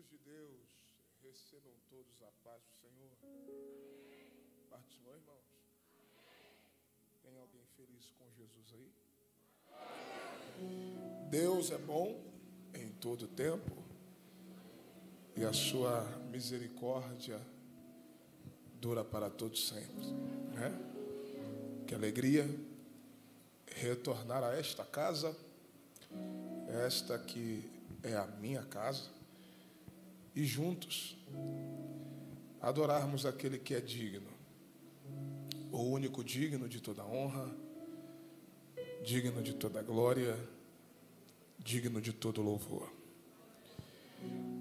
filhos de Deus, recebam todos a paz do Senhor. Parte do Senhor, irmãos. Tem alguém feliz com Jesus aí? Deus é bom em todo tempo e a sua misericórdia dura para todos sempre, né? Que alegria retornar a esta casa, esta que é a minha casa, e juntos adorarmos aquele que é digno, o único digno de toda honra, digno de toda glória, digno de todo louvor.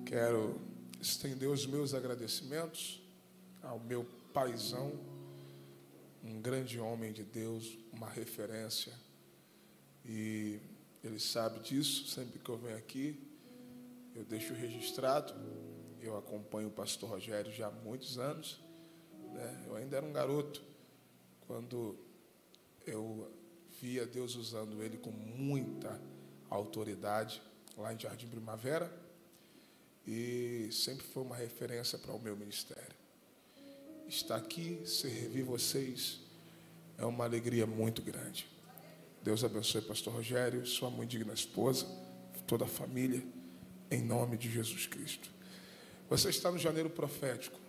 Quero estender os meus agradecimentos ao meu paizão, um grande homem de Deus, uma referência, e ele sabe disso. Sempre que eu venho aqui, eu deixo registrado. Eu acompanho o pastor Rogério já há muitos anos, né? Eu ainda era um garoto quando eu via Deus usando ele com muita autoridade lá em Jardim Primavera, e sempre foi uma referência para o meu ministério. Estar aqui, servir vocês, é uma alegria muito grande. Deus abençoe pastor Rogério, sua muito digna esposa, toda a família, em nome de Jesus Cristo. Você está no janeiro profético.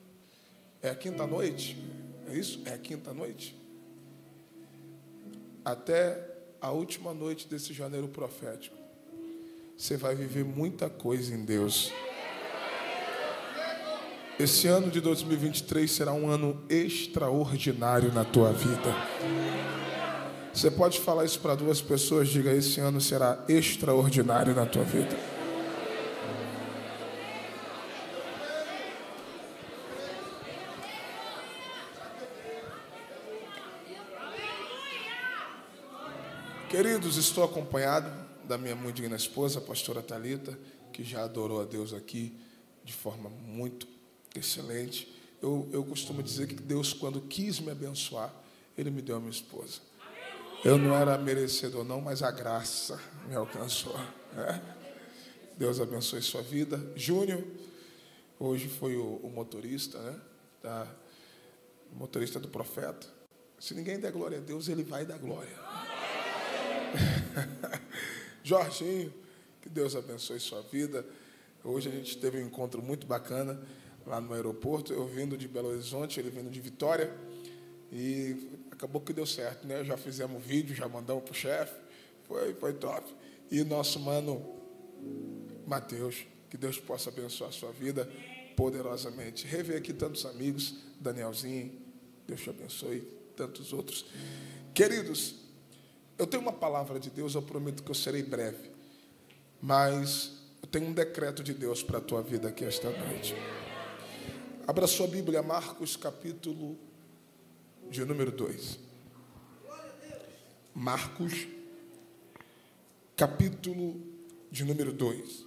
É a quinta noite? É isso? É a quinta noite? Até a última noite desse janeiro profético, você vai viver muita coisa em Deus. Esse ano de 2023 será um ano extraordinário na tua vida. Você pode falar isso para duas pessoas, diga: esse ano será extraordinário na tua vida. Queridos, estou acompanhado da minha muito digna esposa, a pastora Thalita, que já adorou a Deus aqui de forma muito excelente. Eu costumo dizer que Deus, quando quis me abençoar, Ele me deu a minha esposa. Eu não era merecedor não, mas a graça me alcançou, né? Deus abençoe sua vida. Júnior, hoje foi o motorista, né? O motorista do profeta. Se ninguém der glória a Deus, ele vai dar glória. Jorginho, que Deus abençoe sua vida. Hoje a gente teve um encontro muito bacana lá no aeroporto. Eu vindo de Belo Horizonte, ele vindo de Vitória. E acabou que deu certo, né? Já fizemos vídeo, já mandamos para o chefe. Foi top. E nosso mano Mateus, que Deus possa abençoar a sua vida poderosamente. Rever aqui tantos amigos, Danielzinho, Deus te abençoe, tantos outros. Queridos, eu tenho uma palavra de Deus, eu prometo que eu serei breve, mas eu tenho um decreto de Deus para a tua vida aqui esta noite. Abra sua Bíblia, Marcos, capítulo de número 2. Marcos, capítulo de número 2.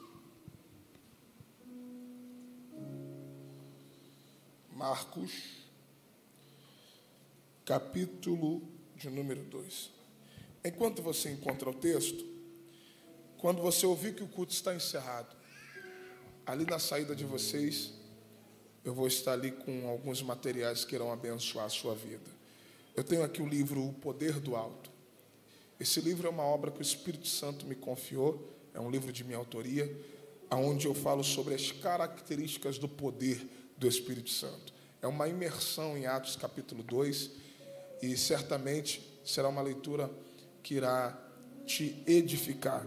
Marcos, capítulo de número 2. Enquanto você encontra o texto, quando você ouvir que o culto está encerrado, ali na saída de vocês, eu vou estar ali com alguns materiais que irão abençoar a sua vida. Eu tenho aqui o livro O Poder do Alto. Esse livro é uma obra que o Espírito Santo me confiou, é um livro de minha autoria, onde eu falo sobre as características do poder do Espírito Santo. É uma imersão em Atos capítulo 2, e certamente será uma leitura que irá te edificar.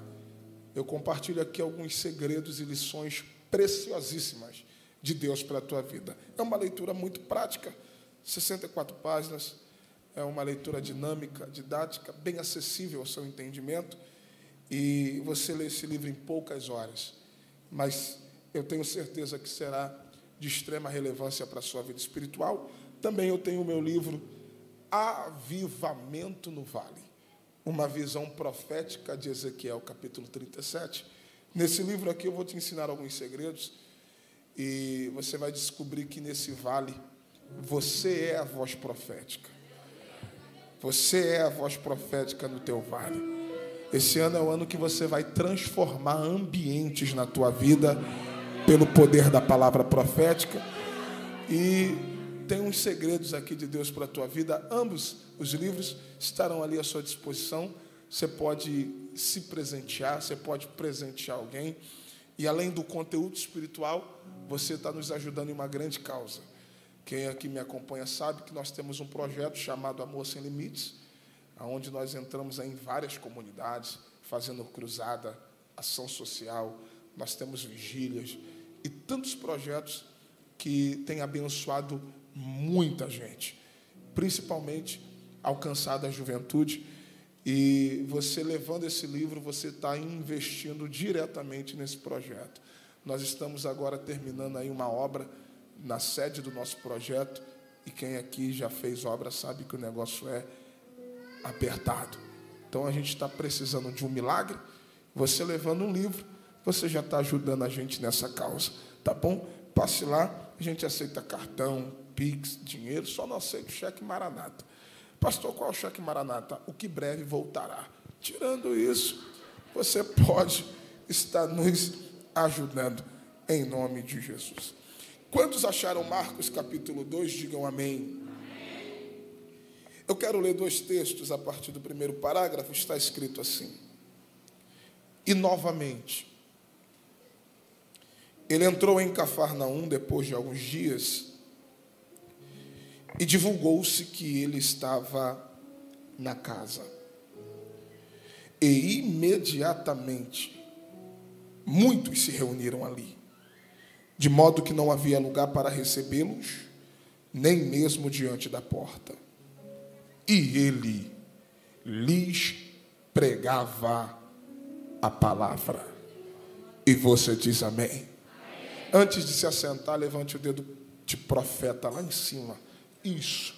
Eu compartilho aqui alguns segredos e lições preciosíssimas de Deus para a tua vida. É uma leitura muito prática, 64 páginas, é uma leitura dinâmica, didática, bem acessível ao seu entendimento, e você lê esse livro em poucas horas, mas eu tenho certeza que será de extrema relevância para a sua vida espiritual. Também eu tenho o meu livro Avivamento no Vale, uma visão profética de Ezequiel, capítulo 37. Nesse livro aqui eu vou te ensinar alguns segredos, e você vai descobrir que nesse vale, você é a voz profética. Você é a voz profética no teu vale. Esse ano é o ano que você vai transformar ambientes na tua vida pelo poder da palavra profética. E tem uns segredos aqui de Deus para a tua vida. Ambos os livros estarão ali à sua disposição. Você pode se presentear, você pode presentear alguém. E além do conteúdo espiritual, você está nos ajudando em uma grande causa. Quem aqui me acompanha sabe que nós temos um projeto chamado Amor Sem Limites, onde nós entramos em várias comunidades, fazendo cruzada, ação social. Nós temos vigílias e tantos projetos que têm abençoado muita gente, principalmente alcançado a juventude. E você levando esse livro, você está investindo diretamente nesse projeto. Nós estamos agora terminando aí uma obra na sede do nosso projeto, e quem aqui já fez obra sabe que o negócio é apertado. Então a gente está precisando de um milagre. Você levando um livro, você já está ajudando a gente nessa causa, tá bom? Passe lá, a gente aceita cartão, Pix, dinheiro, só não aceita o cheque Maranata. Pastor, qual é o cheque Maranata? O que breve voltará. Tirando isso, você pode estar nos ajudando em nome de Jesus. Quantos acharam Marcos capítulo 2? Digam amém. Eu quero ler 2 textos a partir do primeiro parágrafo. Está escrito assim: e novamente, ele entrou em Cafarnaum depois de alguns dias, e divulgou-se que ele estava na casa. E imediatamente muitos se reuniram ali, de modo que não havia lugar para recebê-los, nem mesmo diante da porta. E ele lhes pregava a palavra. E você diz amém? Antes de se assentar, levante o dedo de profeta lá em cima. Isso.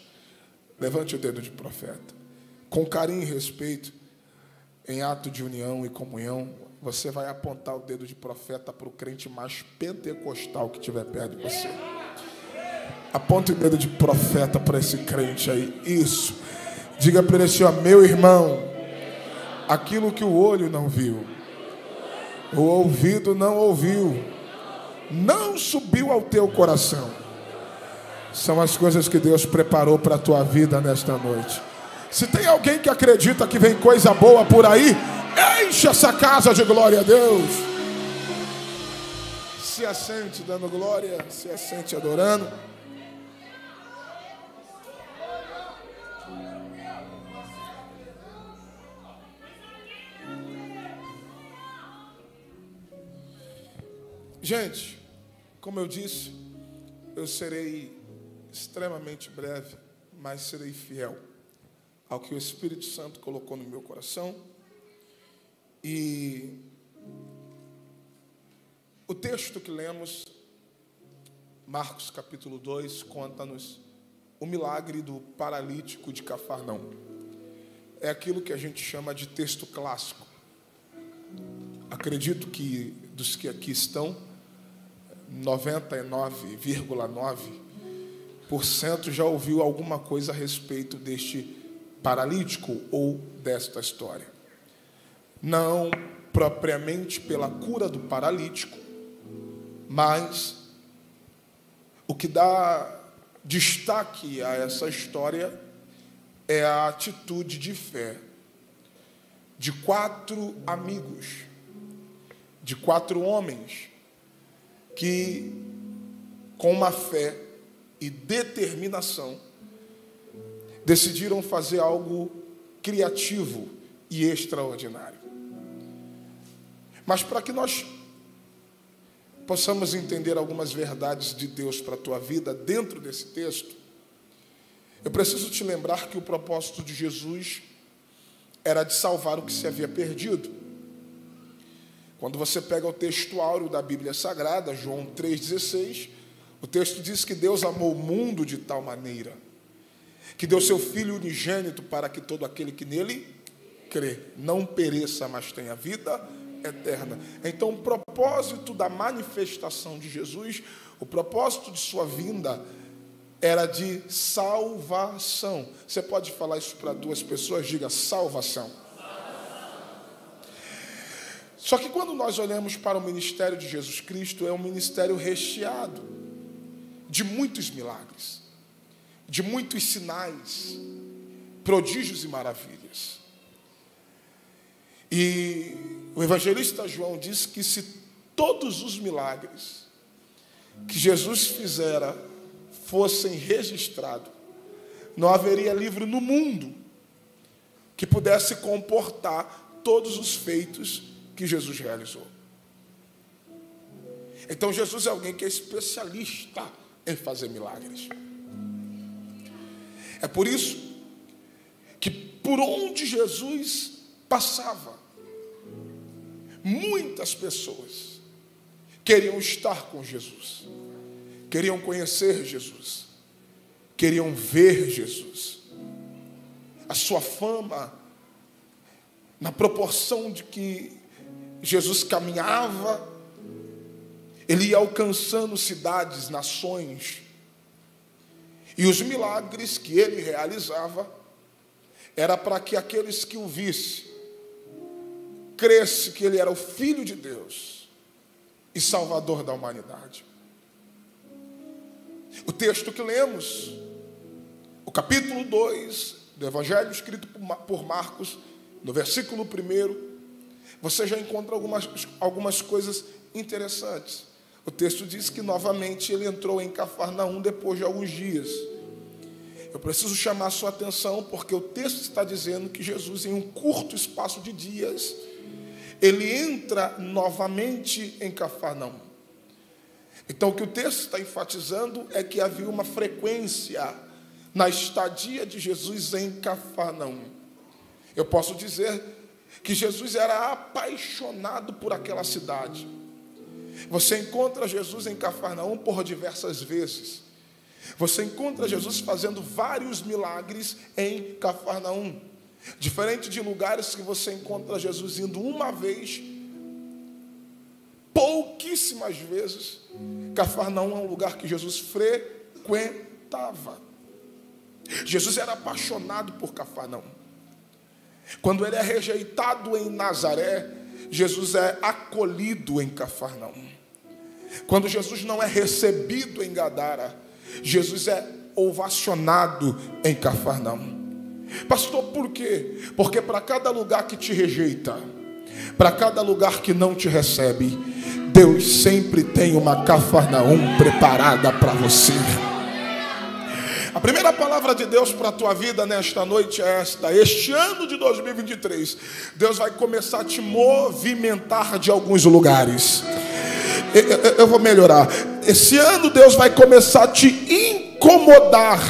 Levante o dedo de profeta. Com carinho e respeito, em ato de união e comunhão, você vai apontar o dedo de profeta para o crente mais pentecostal que estiver perto de você. Aponte o dedo de profeta para esse crente aí. Isso. Diga para ele assim, ó, meu irmão, aquilo que o olho não viu, o ouvido não ouviu, não subiu ao teu coração, são as coisas que Deus preparou para a tua vida nesta noite. Se tem alguém que acredita que vem coisa boa por aí, enche essa casa de glória a Deus. Se assente dando glória, se assente adorando. Gente, como eu disse, eu serei extremamente breve, mas serei fiel ao que o Espírito Santo colocou no meu coração. E o texto que lemos, Marcos capítulo 2, conta-nos o milagre do paralítico de Cafarnaum. É aquilo que a gente chama de texto clássico. Acredito que dos que aqui estão, 99,9% já ouviu alguma coisa a respeito deste paralítico ou desta história. Não propriamente pela cura do paralítico, mas o que dá destaque a essa história é a atitude de fé de 4 amigos, de 4 homens, que com uma fé e determinação decidiram fazer algo criativo e extraordinário. Mas para que nós possamos entender algumas verdades de Deus para a tua vida dentro desse texto, eu preciso te lembrar que o propósito de Jesus era de salvar o que se havia perdido. Quando você pega o texto áureo da Bíblia Sagrada, João 3,16, o texto diz que Deus amou o mundo de tal maneira que deu seu Filho unigênito para que todo aquele que nele crê não pereça, mas tenha vida eterna. Então, o propósito da manifestação de Jesus, o propósito de sua vinda, era de salvação. Você pode falar isso para 2 pessoas? Diga salvação. Só que quando nós olhamos para o ministério de Jesus Cristo, é um ministério recheado de muitos milagres, de muitos sinais, prodígios e maravilhas. E o evangelista João diz que se todos os milagres que Jesus fizera fossem registrados, não haveria livro no mundo que pudesse comportar todos os feitos que Jesus realizou. Então Jesus é alguém que é especialista em fazer milagres. É por isso que por onde Jesus passava, muitas pessoas queriam estar com Jesus, queriam conhecer Jesus, queriam ver Jesus. A sua fama, na proporção de que Jesus caminhava, ele ia alcançando cidades, nações, e os milagres que ele realizava era para que aqueles que o vissem cresce que ele era o Filho de Deus e Salvador da humanidade. O texto que lemos, o capítulo 2 do Evangelho escrito por Marcos, no versículo 1, você já encontra algumas coisas interessantes. O texto diz que novamente ele entrou em Cafarnaum depois de alguns dias. Eu preciso chamar a sua atenção porque o texto está dizendo que Jesus, em um curto espaço de dias, ele entra novamente em Cafarnaum. Então, o que o texto está enfatizando é que havia uma frequência na estadia de Jesus em Cafarnaum. Eu posso dizer que Jesus era apaixonado por aquela cidade. Você encontra Jesus em Cafarnaum por diversas vezes. Você encontra Jesus fazendo vários milagres em Cafarnaum. Diferente de lugares que você encontra Jesus indo uma vez, pouquíssimas vezes, Cafarnaum é um lugar que Jesus frequentava. Jesus era apaixonado por Cafarnaum. Quando ele é rejeitado em Nazaré, Jesus é acolhido em Cafarnaum. Quando Jesus não é recebido em Gadara, Jesus é ovacionado em Cafarnaum. Pastor, por quê? Porque para cada lugar que te rejeita, para cada lugar que não te recebe, Deus sempre tem uma Cafarnaum preparada para você. A primeira palavra de Deus para a tua vida nesta noite é esta: este ano de 2023, Deus vai começar a te movimentar de alguns lugares. Eu vou melhorar. Esse ano Deus vai começar a te incomodar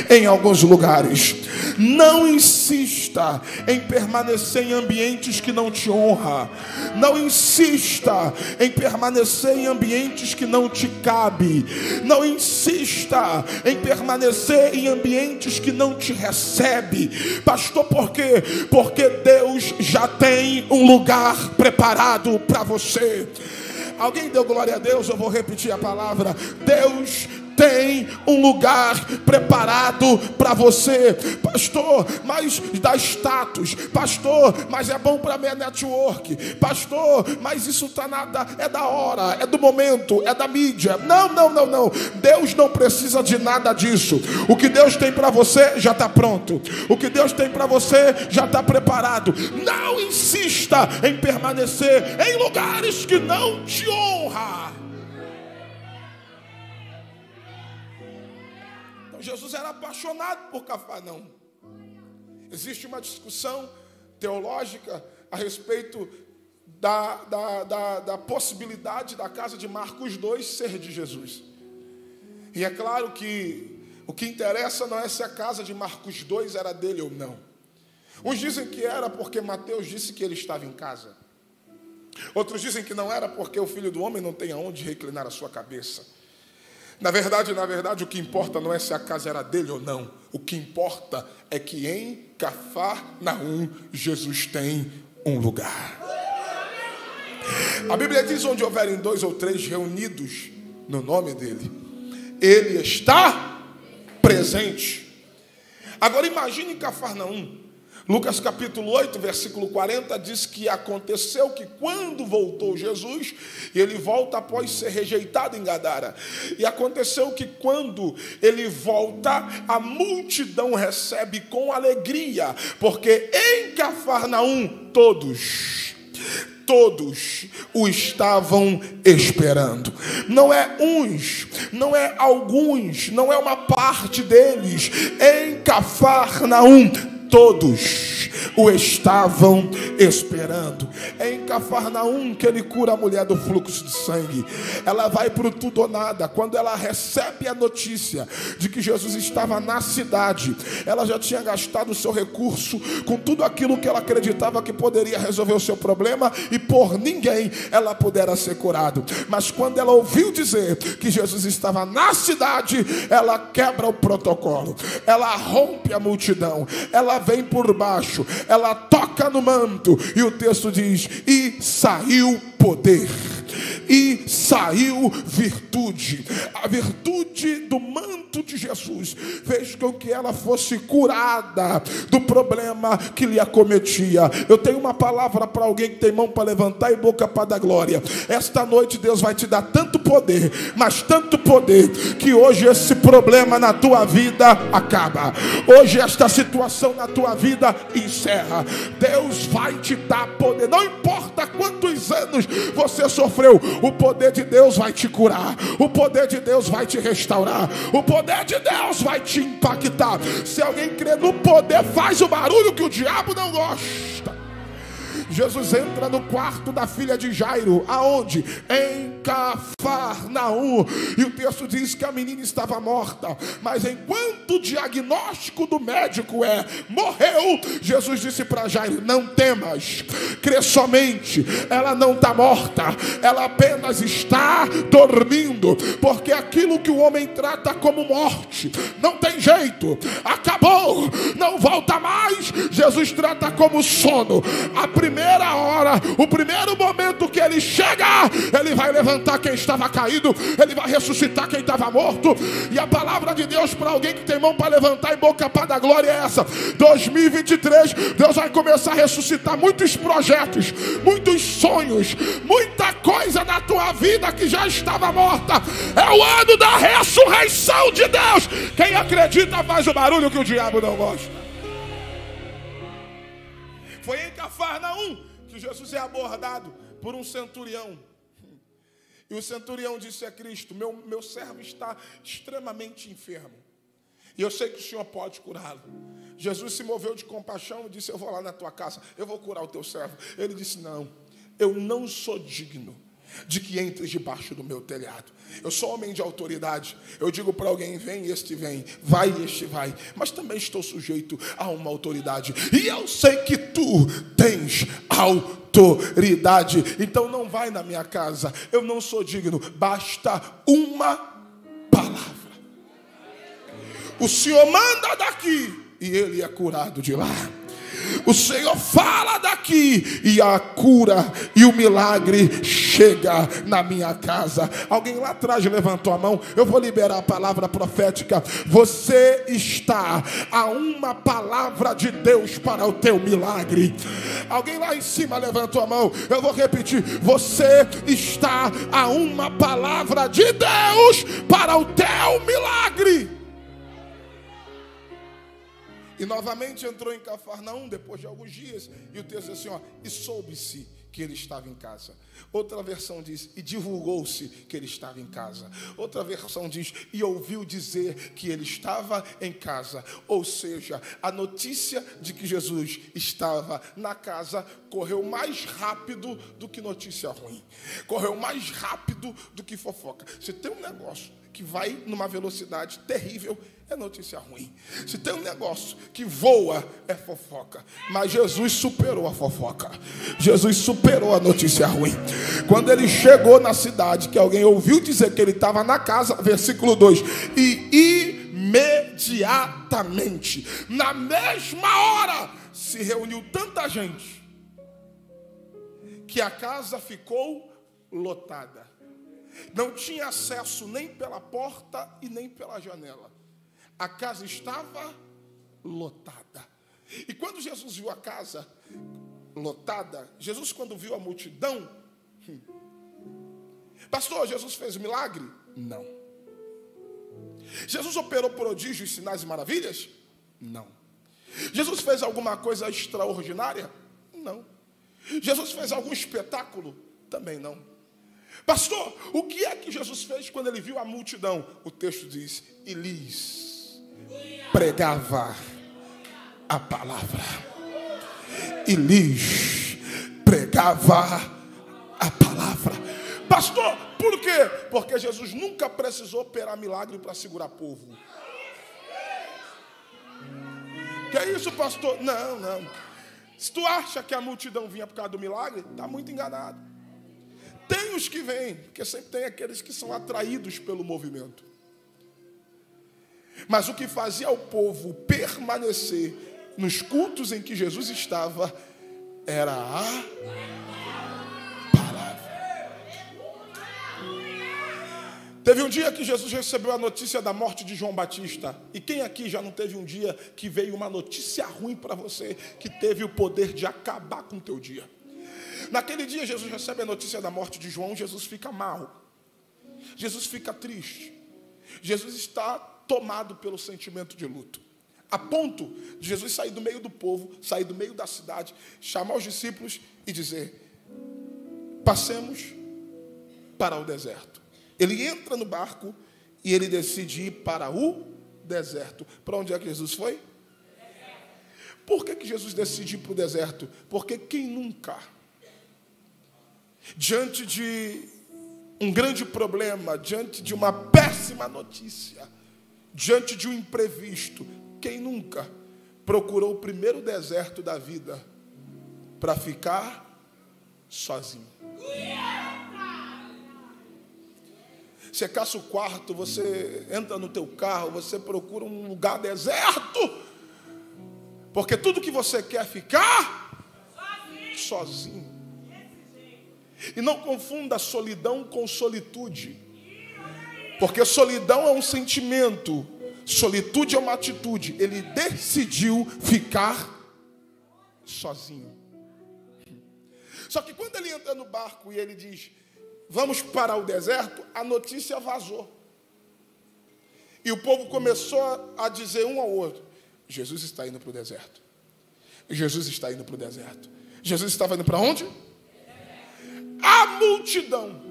em alguns lugares. Não insista em permanecer em ambientes que não te honram. Não insista em permanecer em ambientes que não te cabem. Não insista em permanecer em ambientes que não te recebem. Pastor, por quê? Porque Deus já tem um lugar preparado para você. Alguém deu glória a Deus? Eu vou repetir a palavra. Deus tem um lugar preparado para você. Pastor, mas dá status. Pastor, mas é bom para minha network. Pastor, mas isso tá nada, é da hora, é do momento, é da mídia. Não. Deus não precisa de nada disso. O que Deus tem para você já está pronto. O que Deus tem para você já está preparado. Não insista em permanecer em lugares que não te honram. Jesus era apaixonado por Cafarnaum. Existe uma discussão teológica a respeito da possibilidade da casa de Marcos 2 ser de Jesus. E é claro que o que interessa não é se a casa de Marcos 2 era dele ou não. Uns dizem que era porque Mateus disse que ele estava em casa. Outros dizem que não era porque o Filho do Homem não tem aonde reclinar a sua cabeça. Na verdade, o que importa não é se a casa era dele ou não. O que importa é que em Cafarnaum Jesus tem um lugar. A Bíblia diz: onde houverem 2 ou 3 reunidos no nome dele, ele está presente. Agora imagine Cafarnaum, Lucas capítulo 8, versículo 40, diz que aconteceu que quando voltou Jesus, e ele volta após ser rejeitado em Gadara, e aconteceu que quando ele volta, a multidão recebe com alegria, porque em Cafarnaum todos o estavam esperando. Não é uns, não é alguns, não é uma parte deles. Em Cafarnaum todos o estavam esperando. É em Cafarnaum que ele cura a mulher do fluxo de sangue. Ela vai para o tudo ou nada. Quando ela recebe a notícia de que Jesus estava na cidade, ela já tinha gastado o seu recurso com tudo aquilo que ela acreditava que poderia resolver o seu problema, e por ninguém ela pudera ser curado. Mas quando ela ouviu dizer que Jesus estava na cidade, ela quebra o protocolo, ela rompe a multidão, ela vem por baixo, ela toca no manto, e o texto diz: e saiu poder, e saiu virtude. A virtude do manto de Jesus fez com que ela fosse curada do problema que lhe acometia. Eu tenho uma palavra para alguém que tem mão para levantar e boca para dar glória. Esta noite Deus vai te dar tanto poder, mas tanto poder, que hoje esse problema na tua vida acaba. Hoje esta situação na tua vida encerra. Deus vai te dar poder. Não importa quantos anos você sofreu, o poder de Deus vai te curar, o poder de Deus vai te restaurar, o poder de Deus vai te impactar. Se alguém crê no poder, faz o barulho que o diabo não gosta. Jesus entra no quarto da filha de Jairo. Aonde? Em Cafarnaum. E o texto diz que a menina estava morta, mas enquanto o diagnóstico do médico é: morreu, Jesus disse para Jairo: não temas, crê somente. Ela não está morta, ela apenas está dormindo, porque aquilo que o homem trata como morte não tem jeito, acabou, não volta mais. Jesus trata como sono. A primeira hora, o primeiro momento que ele chega, ele vai levantar quem estava caído, ele vai ressuscitar quem estava morto. E a palavra de Deus para alguém que tem mão para levantar e boca para dar glória é essa: 2023, Deus vai começar a ressuscitar muitos projetos, muitos sonhos, muita coisa na tua vida que já estava morta. É o ano da ressurreição de Deus. Quem acredita faz o barulho que o diabo não gosta. Foi em Cafarnaum que Jesus é abordado por um centurião. E o centurião disse a Cristo: meu servo está extremamente enfermo, e eu sei que o Senhor pode curá-lo. Jesus se moveu de compaixão e disse: eu vou lá na tua casa, eu vou curar o teu servo. Ele disse: não, eu não sou digno de que entres debaixo do meu telhado. Eu sou homem de autoridade. Eu digo para alguém: vem, este vem, vai, este vai. Mas também estou sujeito a uma autoridade, e eu sei que tu tens autoridade. Então não vai na minha casa, eu não sou digno. Basta uma palavra. O Senhor manda daqui e ele é curado de lá. O Senhor fala daqui e a cura e o milagre chega na minha casa. Alguém lá atrás levantou a mão. Eu vou liberar a palavra profética. Você está a uma palavra de Deus para o teu milagre. Alguém lá em cima levantou a mão. Eu vou repetir: você está a uma palavra de Deus para o teu milagre. E novamente entrou em Cafarnaum depois de alguns dias. E o texto diz assim, e soube-se que ele estava em casa. Outra versão diz: e divulgou-se que ele estava em casa. Outra versão diz: e ouviu dizer que ele estava em casa. Ou seja, a notícia de que Jesus estava na casa correu mais rápido do que notícia ruim. Correu mais rápido do que fofoca. Se tem um negócio que vai numa velocidade terrível, é notícia ruim. Se tem um negócio que voa, é fofoca. Mas Jesus superou a fofoca. Jesus superou a notícia ruim. Quando ele chegou na cidade, que alguém ouviu dizer que ele estava na casa, versículo 2, e imediatamente, na mesma hora, se reuniu tanta gente que a casa ficou lotada. Não tinha acesso nem pela porta e nem pela janela. A casa estava lotada. E quando Jesus viu a casa lotada, Jesus, quando viu a multidão, pastor, Jesus fez um milagre? Não. Jesus operou prodígios, sinais e maravilhas? Não. Jesus fez alguma coisa extraordinária? Não. Jesus fez algum espetáculo? Também não. Pastor, o que é que Jesus fez quando ele viu a multidão? O texto diz, e lhes pregava a palavra. E lhes pregava a palavra. Pastor, por quê? Porque Jesus nunca precisou operar milagre para segurar povo. Que é isso, pastor? Não, não. Se tu acha que a multidão vinha por causa do milagre, está muito enganado. Tem os que vêm, porque sempre tem aqueles que são atraídos pelo movimento. Mas o que fazia o povo permanecer nos cultos em que Jesus estava era a palavra. Teve um dia que Jesus recebeu a notícia da morte de João Batista. E quem aqui já não teve um dia que veio uma notícia ruim para você, que teve o poder de acabar com o teu dia? Naquele dia, Jesus recebe a notícia da morte de João, Jesus fica mal. Jesus fica triste. Jesus está tomado pelo sentimento de luto. A ponto de Jesus sair do meio do povo, sair do meio da cidade, chamar os discípulos e dizer, passemos para o deserto. Ele entra no barco e ele decide ir para o deserto. Para onde é que Jesus foi? Por que Jesus decide ir para o deserto? Porque quem nunca, diante de um grande problema, diante de uma péssima notícia, diante de um imprevisto, quem nunca procurou o primeiro deserto da vida para ficar sozinho? Você caça o quarto, você entra no teu carro, você procura um lugar deserto, porque tudo que você quer é ficar sozinho. E não confunda solidão com solitude, porque solidão é um sentimento, solitude é uma atitude. Ele decidiu ficar sozinho. Só que quando ele entra no barco e ele diz, vamos para o deserto, a notícia vazou. E o povo começou a dizer um ao outro, Jesus está indo para o deserto. Jesus está indo para o deserto. Jesus estava indo para onde? A multidão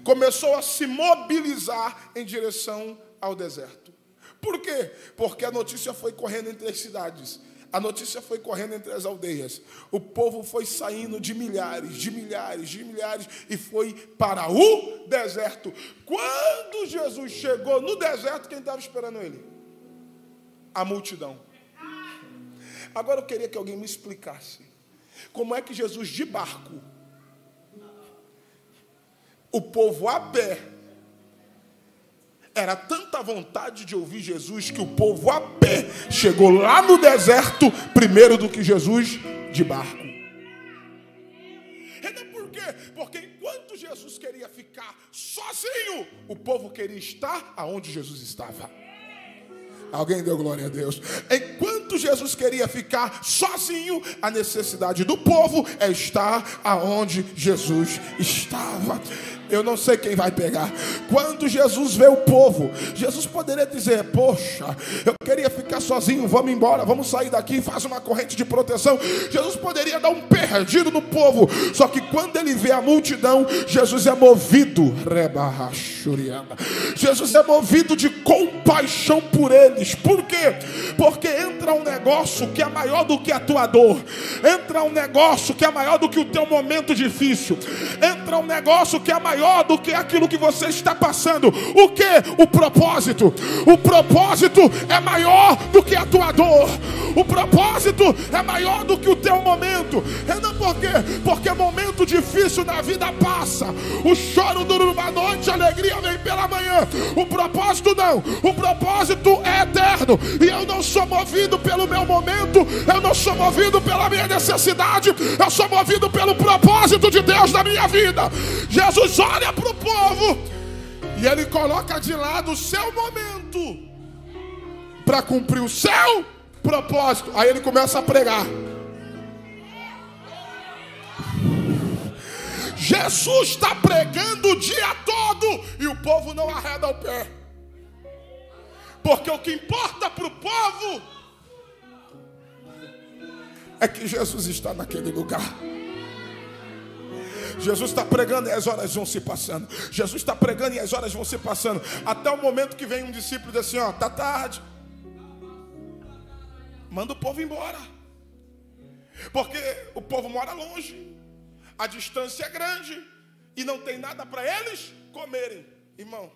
começou a se mobilizar em direção ao deserto. Por quê? Porque a notícia foi correndo entre as cidades. A notícia foi correndo entre as aldeias. O povo foi saindo de milhares, de milhares, de milhares e foi para o deserto. Quando Jesus chegou no deserto, quem estava esperando ele? A multidão. Agora eu queria que alguém me explicasse como é que Jesus de barco, o povo a pé, era tanta vontade de ouvir Jesus que o povo a pé chegou lá no deserto primeiro do que Jesus de barco. Então por quê? Porque enquanto Jesus queria ficar sozinho, o povo queria estar aonde Jesus estava. Alguém deu glória a Deus. Enquanto Jesus queria ficar sozinho, a necessidade do povo é estar aonde Jesus estava. Eu não sei quem vai pegar. Quando Jesus vê o povo, Jesus poderia dizer, poxa, eu queria ficar sozinho, vamos embora, vamos sair daqui, faz uma corrente de proteção. Jesus poderia dar um perdido no povo. Só que quando ele vê a multidão, Jesus é movido, Jesus é movido de compaixão por eles. Por quê? Porque entra um negócio que é maior do que a tua dor. Entra um negócio que é maior do que o teu momento difícil. Entra um negócio que é maior do que aquilo que você está passando. O que? O propósito. O propósito é maior do que a tua dor. O propósito é maior do que o teu momento. Não por quê? Porque momento difícil na vida passa. O choro dura uma noite, a alegria vem pela manhã. O propósito não. O propósito é eterno. E eu não sou movido pelo meu momento. Eu não sou movido pela minha necessidade. Eu sou movido pelo propósito de Deus na minha vida. Jesus olha para o povo e ele coloca de lado o seu momento para cumprir o seu propósito. Aí ele começa a pregar. Jesus está pregando o dia todo e o povo não arreda o pé. Porque o que importa para o povo é que Jesus está naquele lugar. Jesus está pregando e as horas vão se passando. Jesus está pregando e as horas vão se passando. Até o momento que vem um discípulo e diz assim, ó, tá tarde. Manda o povo embora. Porque o povo mora longe. A distância é grande. E não tem nada para eles comerem. Irmão,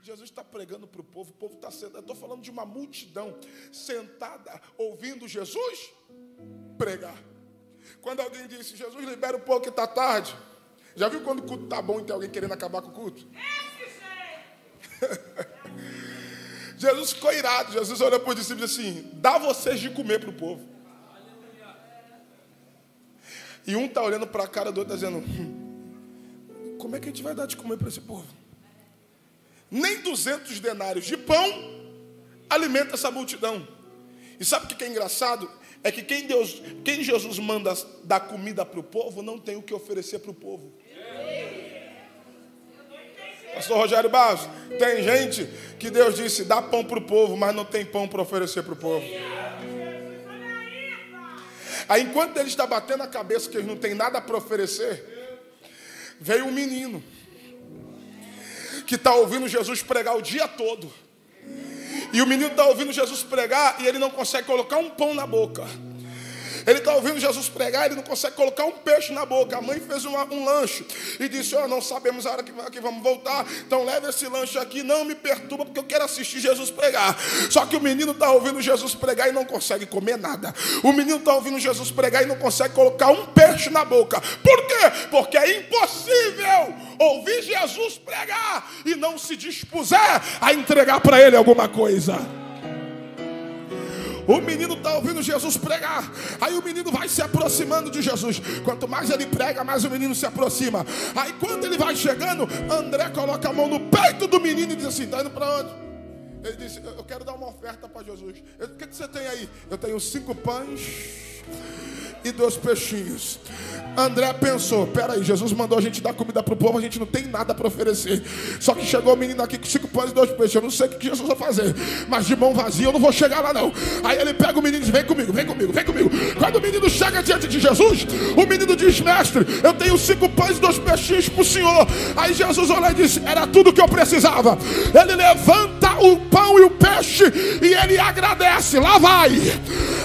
Jesus está pregando para o povo está sentado. Eu estou falando de uma multidão sentada ouvindo Jesus pregar. Quando alguém disse, Jesus libera o povo que está tarde. Já viu quando o culto está bom e tem alguém querendo acabar com o culto? Jesus ficou irado. Jesus olhou para os discípulos e disse assim, dá vocês de comer para o povo. E um está olhando para a cara do outro dizendo, como é que a gente vai dar de comer para esse povo? Nem 200 denários de pão alimenta essa multidão. E sabe o que é engraçado? É que quem Jesus manda dar comida para o povo, não tem o que oferecer para o povo. Pastor Rogério Barros, tem gente que Deus disse, dá pão para o povo, mas não tem pão para oferecer para o povo. Aí enquanto ele está batendo a cabeça que eles não tem nada para oferecer, veio um menino que está ouvindo Jesus pregar o dia todo. E o menino está ouvindo Jesus pregar e ele não consegue colocar um pão na boca. Ele está ouvindo Jesus pregar, ele não consegue colocar um peixe na boca. A mãe fez um lanche e disse, não sabemos a hora que vamos voltar, então leva esse lanche aqui, não me perturba porque eu quero assistir Jesus pregar. Só que o menino está ouvindo Jesus pregar e não consegue comer nada. O menino está ouvindo Jesus pregar e não consegue colocar um peixe na boca. Por quê? Porque é impossível ouvir Jesus pregar e não se dispuser a entregar para ele alguma coisa. O menino está ouvindo Jesus pregar. Aí o menino vai se aproximando de Jesus. Quanto mais ele prega, mais o menino se aproxima. Aí quando ele vai chegando, André coloca a mão no peito do menino e diz assim, está indo para onde? Ele disse, eu quero dar uma oferta para Jesus. O que você tem aí? Eu tenho 5 pães e 2 peixinhos. André pensou, peraí, Jesus mandou a gente dar comida para o povo, a gente não tem nada para oferecer. Só que chegou o menino aqui com 5 pães e 2 peixes. Eu não sei o que Jesus vai fazer, mas de mão vazia eu não vou chegar lá não. Aí ele pega o menino e diz, vem comigo, vem comigo, vem comigo. Quando o menino chega diante de Jesus, o menino diz, mestre, eu tenho 5 pães e 2 peixinhos para o senhor. Aí Jesus olha e diz, era tudo que eu precisava. Ele levanta o pão e o peixe e ele agradece. Lá vai.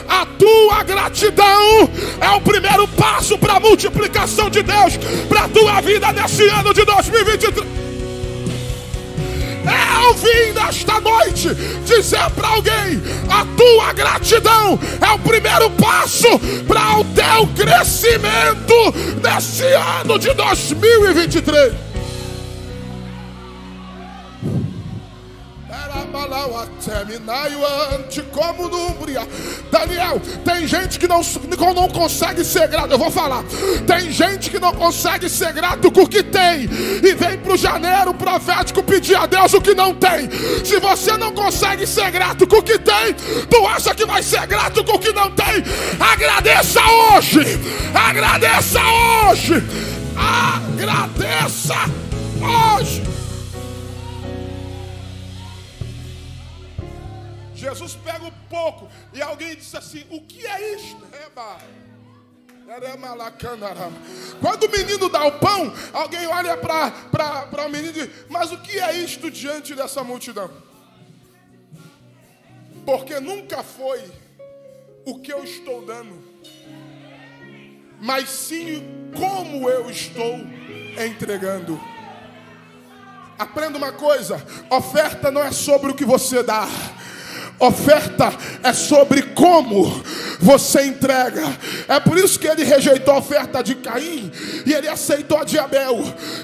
A tua gratidão é o primeiro passo para a multiplicação de Deus para a tua vida nesse ano de 2023. Eu vim nesta noite dizer para alguém, a tua gratidão é o primeiro passo para o teu crescimento nesse ano de 2023. Daniel, tem gente que não consegue ser grato. Eu vou falar. Tem gente que não consegue ser grato com o que tem e vem para o janeiro profético pedir a Deus o que não tem. Se você não consegue ser grato com o que tem, tu acha que vai ser grato com o que não tem? Agradeça hoje. Agradeça hoje. Agradeça hoje. Jesus pega um pouco e alguém disse assim, o que é isto? Quando o menino dá o pão, alguém olha para o menino e diz, mas o que é isto diante dessa multidão? Porque nunca foi o que eu estou dando, mas sim como eu estou entregando. Aprenda uma coisa, oferta não é sobre o que você dá. Oferta é sobre como você entrega. É por isso que ele rejeitou a oferta de Caim e ele aceitou a de Abel.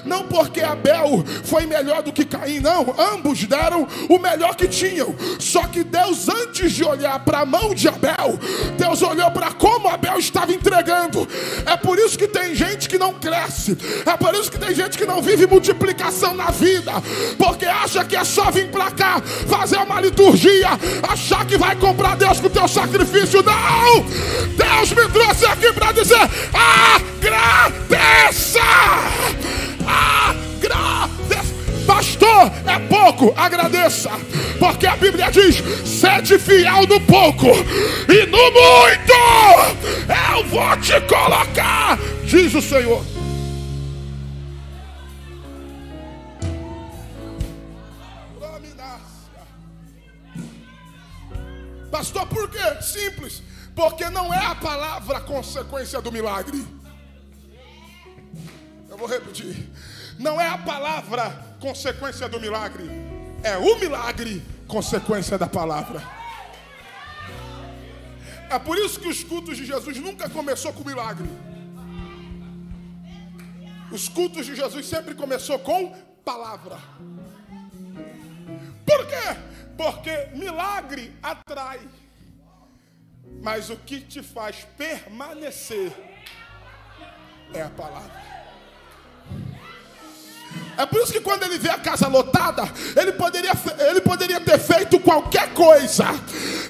Não porque Abel foi melhor do que Caim, não. Ambos deram o melhor que tinham. Só que Deus, antes de olhar para a mão de Abel, Deus olhou para como Abel estava entregando. É por isso que tem gente que não cresce. É por isso que tem gente que não vive multiplicação na vida, porque acha que é só vir para cá, fazer uma liturgia, achar que vai comprar Deus com o teu sacrifício. Não! Deus me trouxe aqui para dizer: agradeça! Agradeça! Pastor, é pouco, agradeça, porque a Bíblia diz: sede fiel no pouco, e no muito eu vou te colocar, diz o Senhor. Pastor, por quê? Simples, porque não é a palavra a consequência do milagre. Eu vou repetir. Não é a palavra consequência do milagre, é o milagre consequência da palavra. É por isso que os cultos de Jesus nunca começou com milagre. Os cultos de Jesus sempre começou com palavra. Por quê? Porque milagre atrai, mas o que te faz permanecer é a palavra. É por isso que quando ele vê a casa lotada, ele poderia ter feito qualquer coisa,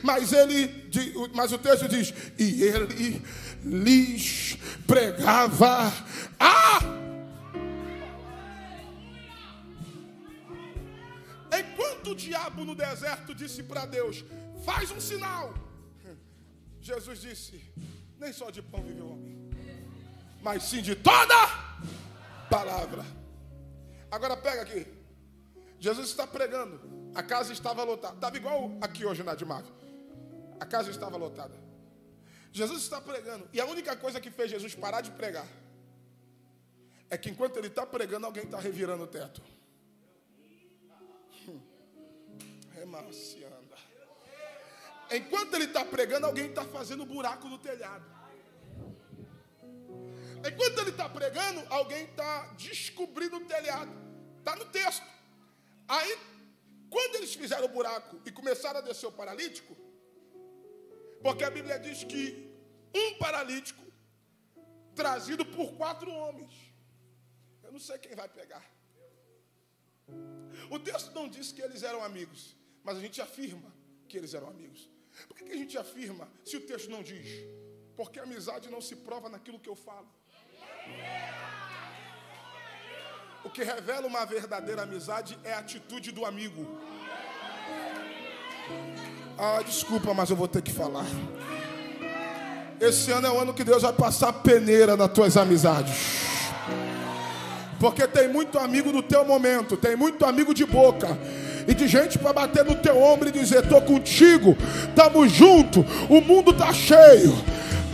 mas o texto diz: e ele lhes pregava Enquanto o diabo no deserto disse para Deus: faz um sinal, Jesus disse: nem só de pão vive o homem, mas sim de toda palavra. Agora pega aqui. Jesus está pregando. A casa estava lotada. Estava igual aqui hoje na Dimave. A casa estava lotada. Jesus está pregando. E a única coisa que fez Jesus parar de pregar é que enquanto ele está pregando, alguém está revirando o teto. Enquanto ele está pregando, alguém está fazendo buraco no telhado. Enquanto ele está pregando, alguém está descobrindo o telhado. Está no texto. Aí, quando eles fizeram o buraco e começaram a descer o paralítico, porque a Bíblia diz que um paralítico trazido por 4 homens. Eu não sei quem vai pegar. O texto não diz que eles eram amigos, mas a gente afirma que eles eram amigos. Por que a gente afirma se o texto não diz? Porque a amizade não se prova naquilo que eu falo. O que revela uma verdadeira amizade é a atitude do amigo. Desculpa, mas eu vou ter que falar. Esse ano é o ano que Deus vai passar peneira nas tuas amizades. Porque tem muito amigo no teu momento, tem muito amigo de boca e de gente para bater no teu ombro e dizer: tô contigo, tamo junto, o mundo tá cheio.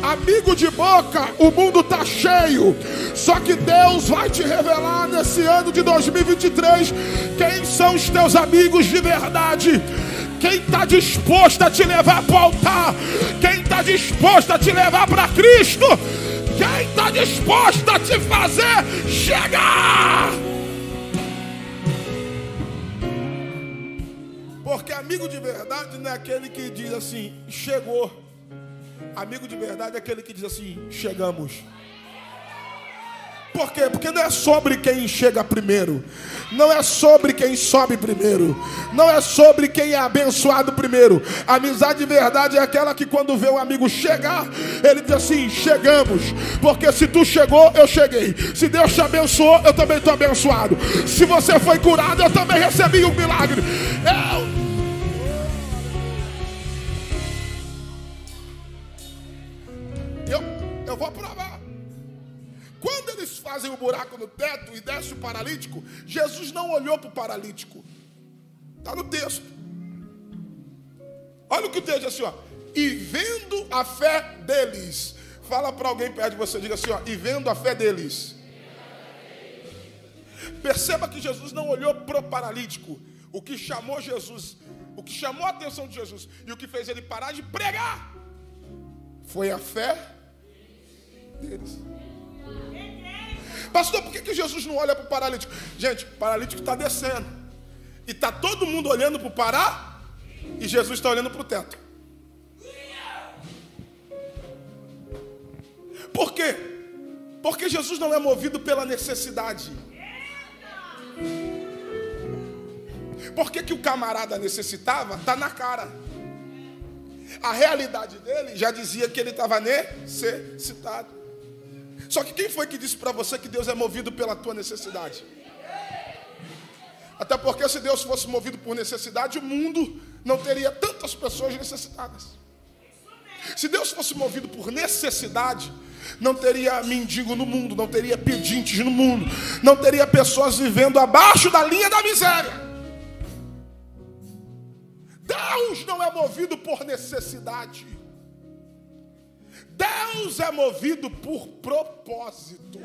Amigo de boca, o mundo está cheio. Só que Deus vai te revelar nesse ano de 2023 quem são os teus amigos de verdade. Quem está disposto a te levar para o altar. Quem está disposto a te levar para Cristo. Quem está disposto a te fazer chegar. Porque amigo de verdade não é aquele que diz assim: chegou. Amigo de verdade é aquele que diz assim: chegamos. Por quê? Porque não é sobre quem chega primeiro, não é sobre quem sobe primeiro, não é sobre quem é abençoado primeiro. A amizade de verdade é aquela que quando vê um amigo chegar, ele diz assim: chegamos. Porque se tu chegou, eu cheguei. Se Deus te abençoou, eu também estou abençoado. Se você foi curado, eu também recebi um milagre. Eu vou provar. Quando eles fazem o buraco no teto e desce o paralítico, Jesus não olhou para o paralítico. Está no texto. Olha o que o texto diz assim, ó. E vendo a fé deles. Fala para alguém perto de você, diga assim, ó. E vendo a fé deles. Perceba que Jesus não olhou para o paralítico. O que chamou Jesus, o que chamou a atenção de Jesus e o que fez ele parar de pregar Foi a fé deles. Pastor, por que Jesus não olha para o paralítico? Gente, o paralítico está descendo. E está todo mundo olhando para o pará. E Jesus está olhando para o teto. Por quê? Porque Jesus não é movido pela necessidade. Por que o camarada necessitava? Está na cara. A realidade dele já dizia que ele estava necessitado. Só que quem foi que disse para você que Deus é movido pela tua necessidade? Até porque se Deus fosse movido por necessidade, o mundo não teria tantas pessoas necessitadas. Se Deus fosse movido por necessidade, não teria mendigo no mundo, não teria pedintes no mundo, não teria pessoas vivendo abaixo da linha da miséria. Deus não é movido por necessidade. Deus é movido por propósito.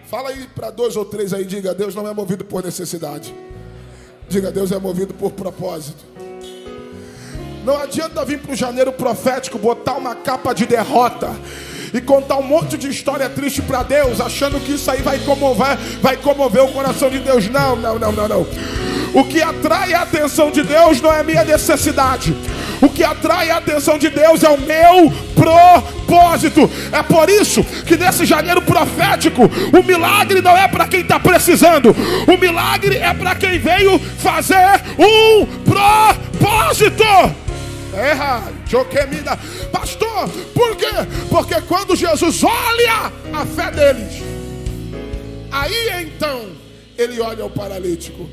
Fala aí para 2 ou 3 aí, diga: Deus não é movido por necessidade. Diga: Deus é movido por propósito. Não adianta vir para o janeiro profético, botar uma capa de derrota e contar um monte de história triste para Deus, achando que isso aí vai comover o coração de Deus. Não. O que atrai a atenção de Deus não é a minha necessidade. O que atrai a atenção de Deus é o meu propósito. É por isso que nesse janeiro profético, o milagre não é para quem está precisando. O milagre é para quem veio fazer um propósito. Pastor, por quê? Porque quando Jesus olha a fé deles, aí então ele olha o paralítico.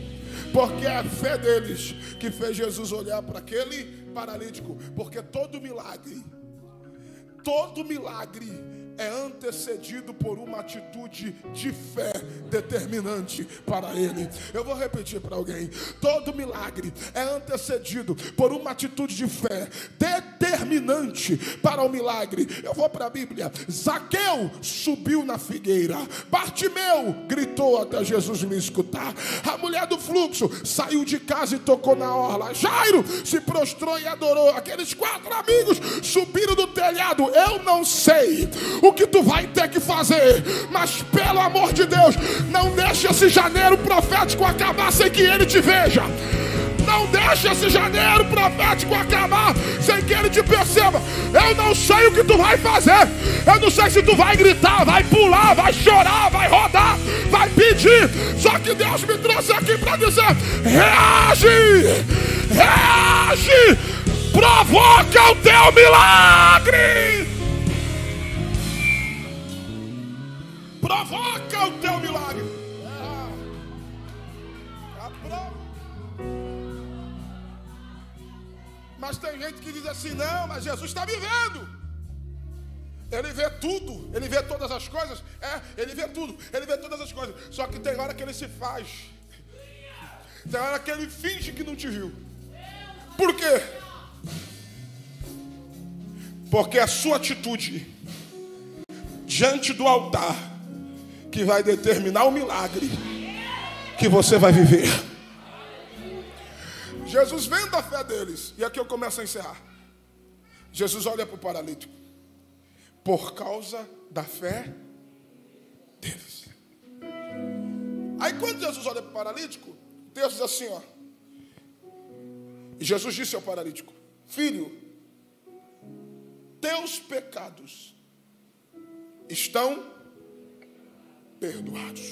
Porque é a fé deles que fez Jesus olhar para aquele paralítico. Porque todo milagre é antecedido por uma atitude de fé determinante para ele. Eu vou repetir para alguém: todo milagre é antecedido por uma atitude de fé determinante para o milagre. Eu vou para a Bíblia. Zaqueu subiu na figueira, Bartimeu gritou até Jesus lhe escutar, a mulher do fluxo saiu de casa e tocou na orla, Jairo se prostrou e adorou, aqueles 4 amigos subiram do telhado. Eu não sei o que tu vai ter que fazer, mas pelo amor de Deus, não deixe esse janeiro profético acabar sem que ele te veja. Não deixe esse janeiro profético acabar sem que ele te perceba. Eu não sei o que tu vai fazer. Eu não sei se tu vai gritar, vai pular, vai chorar, vai rodar, vai pedir. Só que Deus me trouxe aqui para dizer: reage, provoca o teu milagre. Provoca o teu milagre. Mas tem gente que diz assim: não, mas Jesus está me vendo. Ele vê tudo, ele vê todas as coisas. Ele vê tudo, ele vê todas as coisas. Só que tem hora que ele se faz. Tem hora que ele finge que não te viu. Por quê? Porque a sua atitude diante do altar que vai determinar o milagre que você vai viver. Jesus vendo a fé deles, e aqui eu começo a encerrar. Jesus olha para o paralítico, por causa da fé deles. Aí quando Jesus olha para o paralítico, Deus diz assim, ó. E Jesus disse ao paralítico: filho, teus pecados estão perdoados.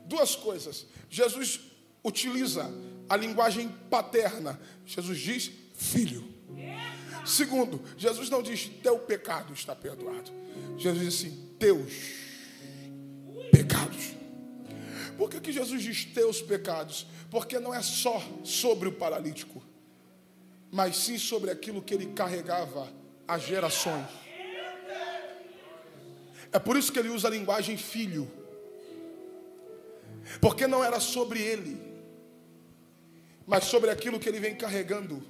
2 coisas. Jesus utiliza a linguagem paterna. Jesus diz filho. 2, Jesus não diz teu pecado está perdoado. Jesus diz assim: teus pecados. Por que Jesus diz teus pecados? Porque não é só sobre o paralítico, mas sim sobre aquilo que ele carregava há gerações. É por isso que ele usa a linguagem filho. Porque não era sobre ele, mas sobre aquilo que ele vem carregando.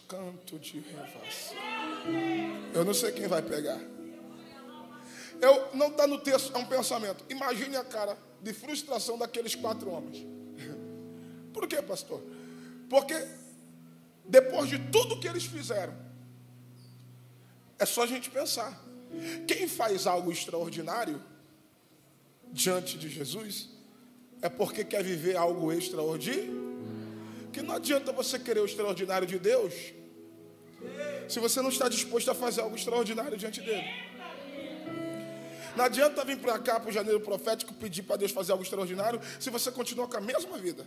Canto de revasse. Eu não sei quem vai pegar. Não está no texto, é um pensamento. Imagine a cara de frustração daqueles 4 homens. Por quê, pastor? Porque depois de tudo que eles fizeram, é só a gente pensar. Quem faz algo extraordinário diante de Jesus é porque quer viver algo extraordinário. Que não adianta você querer o extraordinário de Deus se você não está disposto a fazer algo extraordinário diante dele. Não adianta vir para cá, para o janeiro profético, pedir para Deus fazer algo extraordinário se você continua com a mesma vida,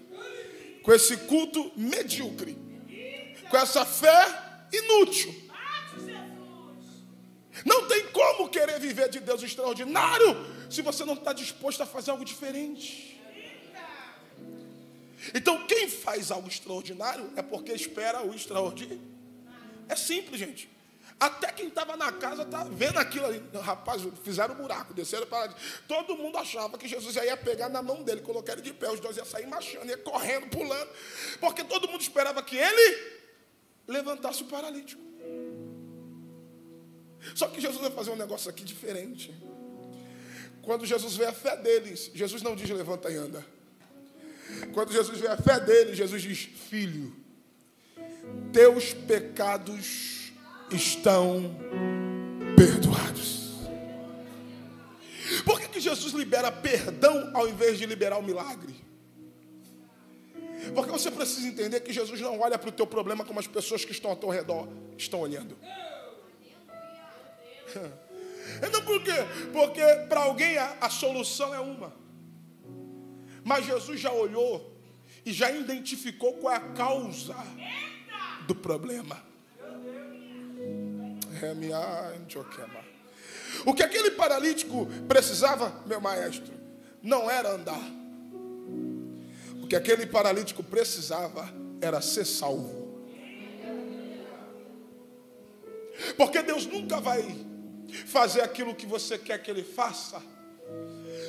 com esse culto medíocre, com essa fé inútil. Não tem como querer viver de Deus extraordinário se você não está disposto a fazer algo diferente. Então, quem faz algo extraordinário é porque espera o extraordinário. É simples, gente. Até quem estava na casa está vendo aquilo ali. Rapaz, fizeram um buraco, desceram para lá. Todo mundo achava que Jesus ia pegar na mão dele, colocar ele de pé. Os dois iam sair marchando, ia correndo, pulando. Porque todo mundo esperava que ele levantasse o paralítico. Só que Jesus vai fazer um negócio aqui diferente. Quando Jesus vê a fé deles, Jesus não diz levanta e anda. Quando Jesus vê a fé deles, Jesus diz: filho, teus pecados estão perdoados. Por que Jesus libera perdão ao invés de liberar o milagre? Porque você precisa entender que Jesus não olha para o teu problema como as pessoas que estão ao teu redor estão olhando. Então por quê? Porque para alguém a solução é uma. Mas Jesus já olhou e já identificou qual é a causa do problema. O que aquele paralítico precisava, meu maestro, não era andar. O que aquele paralítico precisava era ser salvo. Porque Deus nunca vai fazer aquilo que você quer que Ele faça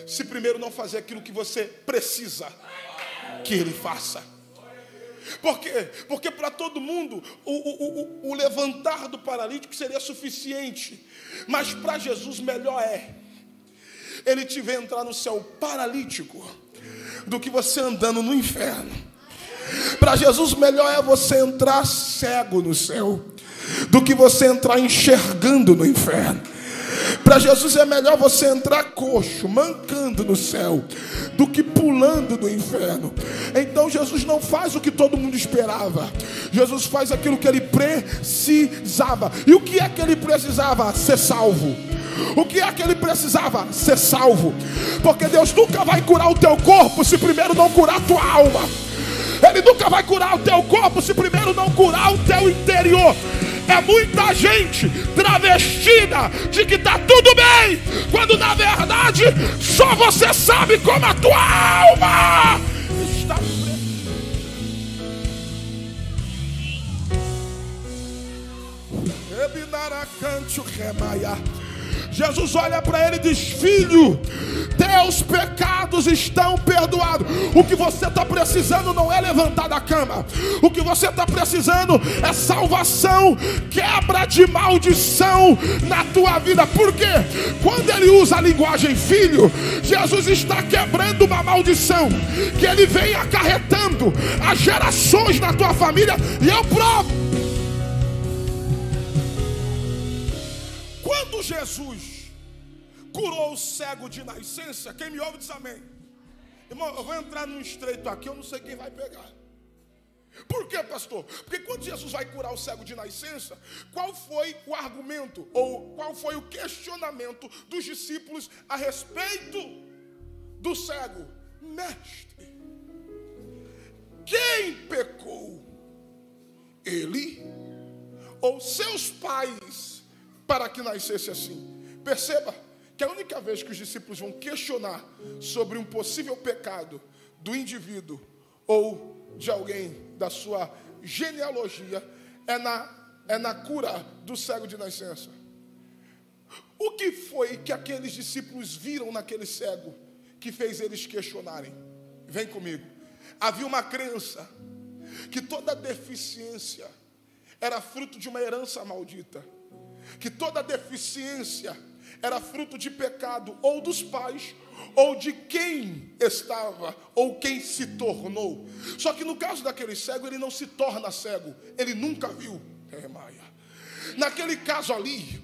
se primeiro não fazer aquilo que você precisa que Ele faça. Por quê? Porque para todo mundo o levantar do paralítico seria suficiente. Mas para Jesus melhor é Ele te ver entrar no céu paralítico do que você andando no inferno. Para Jesus melhor é você entrar cego no céu do que você entrar enxergando no inferno. Para Jesus é melhor você entrar coxo, mancando no céu, do que pulando no inferno. Então Jesus não faz o que todo mundo esperava. Jesus faz aquilo que Ele precisava. E o que é que Ele precisava? Ser salvo. O que é que Ele precisava? Ser salvo. Porque Deus nunca vai curar o teu corpo se primeiro não curar a tua alma. Ele nunca vai curar o teu corpo se primeiro não curar o teu interior. É muita gente travestida de que está tudo bem, quando na verdade só você sabe como a tua alma está presa. Jesus olha para ele e diz: filho, teus pecados estão perdoados. O que você está precisando não é levantar da cama. O que você está precisando é salvação, quebra de maldição na tua vida. Por quê? Quando ele usa a linguagem filho, Jesus está quebrando uma maldição que ele vem acarretando as gerações na tua família. E eu provo. Quando Jesus curou o cego de nascença, quem me ouve diz amém. Irmão, eu vou entrar num estreito aqui, eu não sei quem vai pegar. Por quê, pastor? Porque quando Jesus vai curar o cego de nascença, qual foi o argumento, ou qual foi o questionamento dos discípulos a respeito do cego? Mestre, quem pecou? Ele ou seus pais para que nascesse assim? Perceba que a única vez que os discípulos vão questionar sobre um possível pecado do indivíduo ou de alguém da sua genealogia é na cura do cego de nascença. O que foi que aqueles discípulos viram naquele cego que fez eles questionarem? Vem comigo. Havia uma crença que toda deficiência era fruto de uma herança maldita. Que toda deficiência era fruto de pecado ou dos pais, ou de quem estava, ou quem se tornou. Só que no caso daquele cego, ele não se torna cego, ele nunca viu. Naquele caso ali,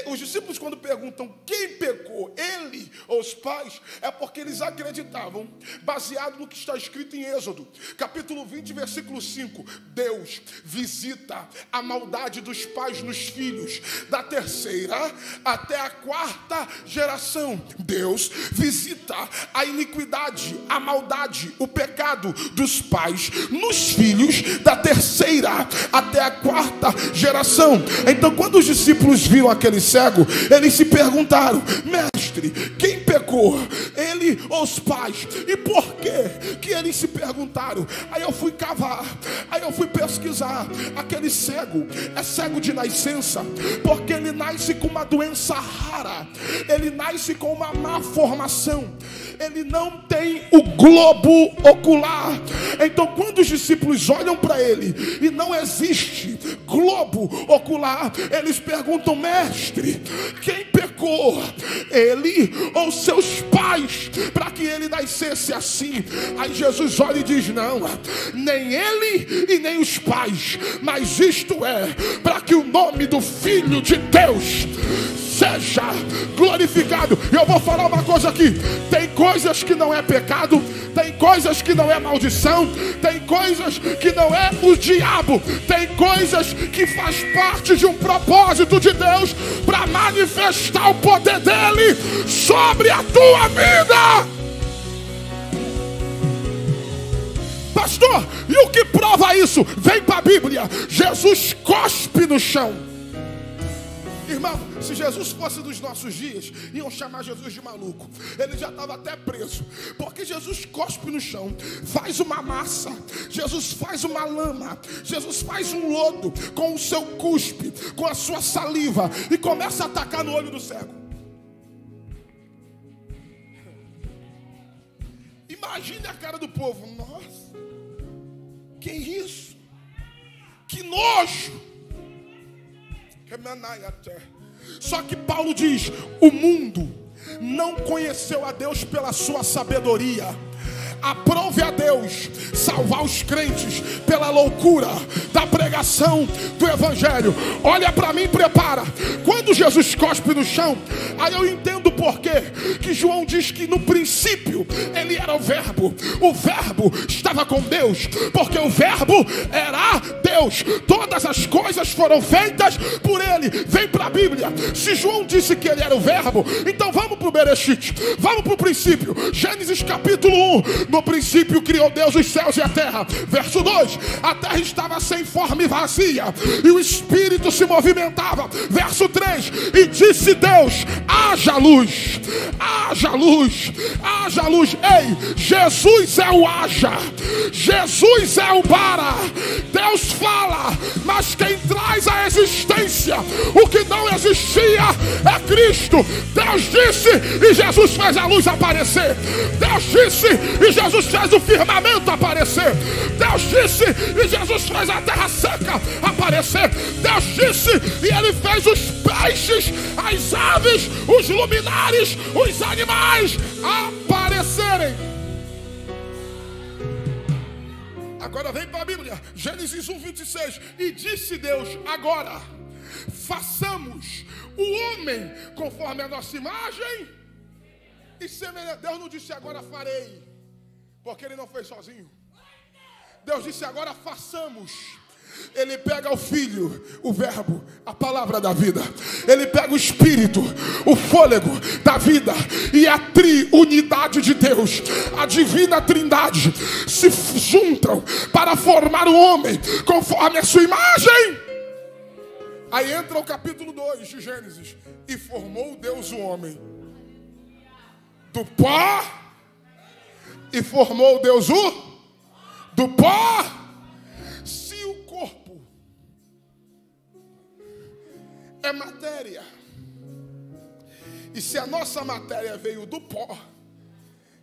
os discípulos, quando perguntam quem pecou, ele ou os pais, é porque eles acreditavam, baseado no que está escrito em Êxodo, capítulo 20, versículo 5. Deus visita a maldade dos pais nos filhos, da terceira até a quarta geração. Deus visita a iniquidade, a maldade, o pecado dos pais nos filhos, da terceira até a quarta geração. Então, quando os discípulos viram aquele cego, eles se perguntaram: mestre, quem pecou? Ele ou os pais? E por que eles se perguntaram? Aí eu fui cavar, aí eu fui pesquisar. Aquele cego é cego de nascença, porque ele nasce com uma doença rara, ele nasce com uma má formação, ele não tem o globo ocular. Então, quando os discípulos olham para ele e não existe globo ocular, eles perguntam: mestre, quem pecou? Ele ou seus pais, para que ele nascesse assim? Aí Jesus olha e diz: não, nem ele e nem os pais, mas isto é para que o nome do Filho de Deus seja glorificado. E eu vou falar uma coisa aqui: tem coisas que não é pecado, tem coisas que não é maldição, tem coisas que não é o diabo, tem coisas que faz parte de um propósito de Deus para manifestar o poder dele sobre a tua vida. Pastor, e o que prova isso? Vem para a Bíblia. Jesus cospe no chão. Irmão, se Jesus fosse dos nossos dias, iam chamar Jesus de maluco. Ele já estava até preso, porque Jesus cospe no chão, faz uma massa, Jesus faz uma lama, Jesus faz um lodo com o seu cuspe, com a sua saliva, e começa a atacar no olho do cego. Imagine a cara do povo: nossa, que isso? Que nojo! Só que Paulo diz: o mundo não conheceu a Deus pela sua sabedoria. Aprove a Deus salvar os crentes pela loucura da pregação do Evangelho. Olha para mim, prepara. Quando Jesus cospe no chão, aí eu entendo por quê que João diz que no princípio ele era o verbo estava com Deus, porque o verbo era Deus. Todas as coisas foram feitas por ele. Vem para a Bíblia. Se João disse que ele era o verbo, então vamos para o Bereshit, vamos para o princípio. Gênesis capítulo 1. No princípio criou Deus os céus e a terra. Verso 2: a terra estava sem forma e vazia, e o Espírito se movimentava. Verso 3: e disse Deus: haja luz, haja luz, haja luz. Ei, Jesus é o haja, Jesus é o bara. Deus fala, mas quem traz à existência o que não existia é Cristo. Deus disse e Jesus fez a luz aparecer. Deus disse e Jesus fez o firmamento aparecer. Deus disse e Jesus fez a terra seca aparecer. Deus disse e ele fez os peixes, as aves, os luminares, os animais aparecerem. Agora vem para a Bíblia, Gênesis 1:26. E disse Deus: agora façamos o homem conforme a nossa imagem e semelhança. Deus não disse agora farei, porque ele não fez sozinho. Deus disse agora façamos. Ele pega o Filho, o verbo, a palavra da vida. Ele pega o Espírito, o fôlego da vida, e a triunidade de Deus, a divina trindade, se juntam para formar o homem conforme a sua imagem. Aí entra o capítulo 2 de Gênesis. E formou Deus o homem do pó. E formou Deus do pó. Se o corpo é matéria, e se a nossa matéria veio do pó,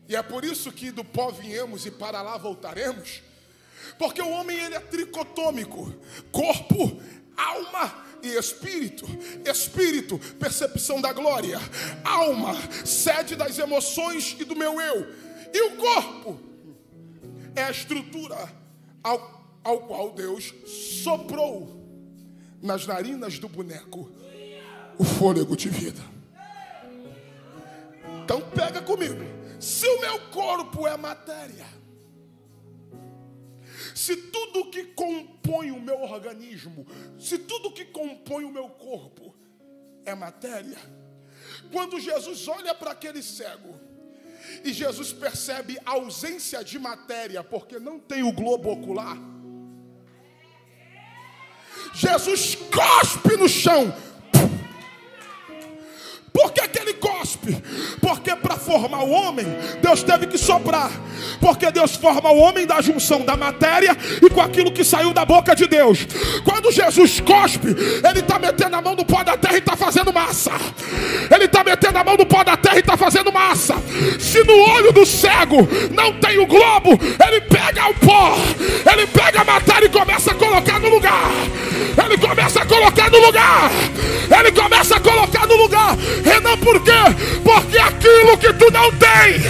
e é por isso que do pó viemos e para lá voltaremos, porque o homem ele é tricotômico: corpo, alma e espírito. Espírito, percepção da glória. Alma, sede das emoções e do meu eu. E o corpo é a estrutura ao qual Deus soprou nas narinas do boneco o fôlego de vida. Então pega comigo. Se o meu corpo é matéria, se tudo que compõe o meu organismo, se tudo que compõe o meu corpo é matéria, quando Jesus olha para aquele cego e Jesus percebe a ausência de matéria porque não tem o globo ocular, Jesus cospe no chão. Por que ele cospe? Porque para formar o homem, Deus teve que soprar. Porque Deus forma o homem da junção da matéria e com aquilo que saiu da boca de Deus. Quando Jesus cospe, ele está metendo a mão no pó da terra e está fazendo massa. Ele está metendo a mão no pó da terra e está fazendo massa. Se no olho do cego não tem o globo, ele pega o pó, ele pega a matéria e começa a colocar no lugar. Ele começa a colocar no lugar. Ele começa a colocar no lugar. Renan, por quê? Porque aquilo que tu não tem,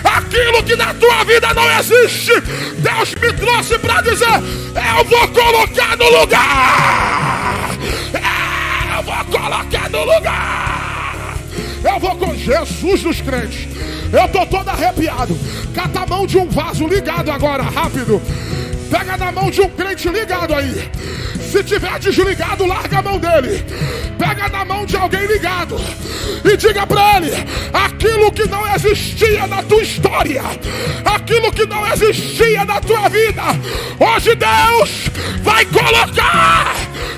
aquilo que na tua vida não existe, Deus me trouxe para dizer: eu vou colocar no lugar. Eu vou colocar no lugar. Eu vou com Jesus dos crentes. Eu estou todo arrepiado. Cata a mão de um vaso ligado agora, rápido. Pega na mão de um crente ligado aí. Se tiver desligado, larga a mão dele. Pega na mão de alguém ligado e diga para ele: aquilo que não existia na tua história, aquilo que não existia na tua vida, hoje Deus vai colocar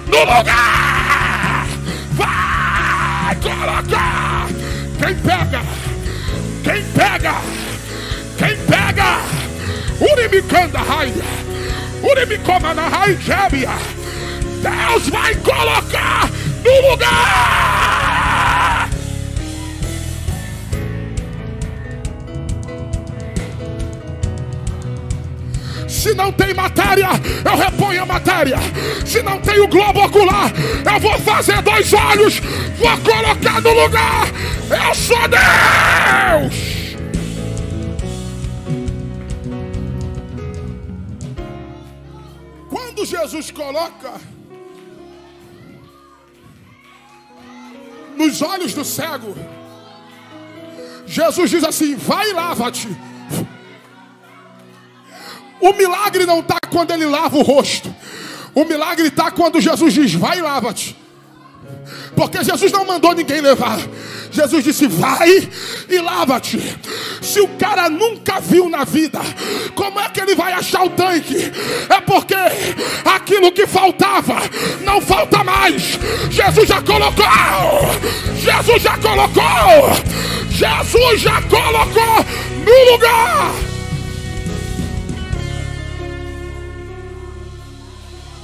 no lugar. Vai colocar. Quem pega? Quem pega? Quem pega? Urimicanda raia, Urimicoma na raia gébia. Deus vai colocar no lugar. Se não tem matéria, eu reponho a matéria. Se não tem o globo ocular, eu vou fazer 2 olhos, vou colocar no lugar. Eu sou Deus. Quando Jesus coloca nos olhos do cego, Jesus diz assim: vai e lava-te. O milagre não está quando ele lava o rosto. O milagre está quando Jesus diz: vai e lava-te. Porque Jesus não mandou ninguém levar. Jesus disse: vai e lava-te. Se o cara nunca viu na vida, como é que ele vai achar o tanque? É porque aquilo que faltava não falta mais. Jesus já colocou. Jesus já colocou. Jesus já colocou no lugar.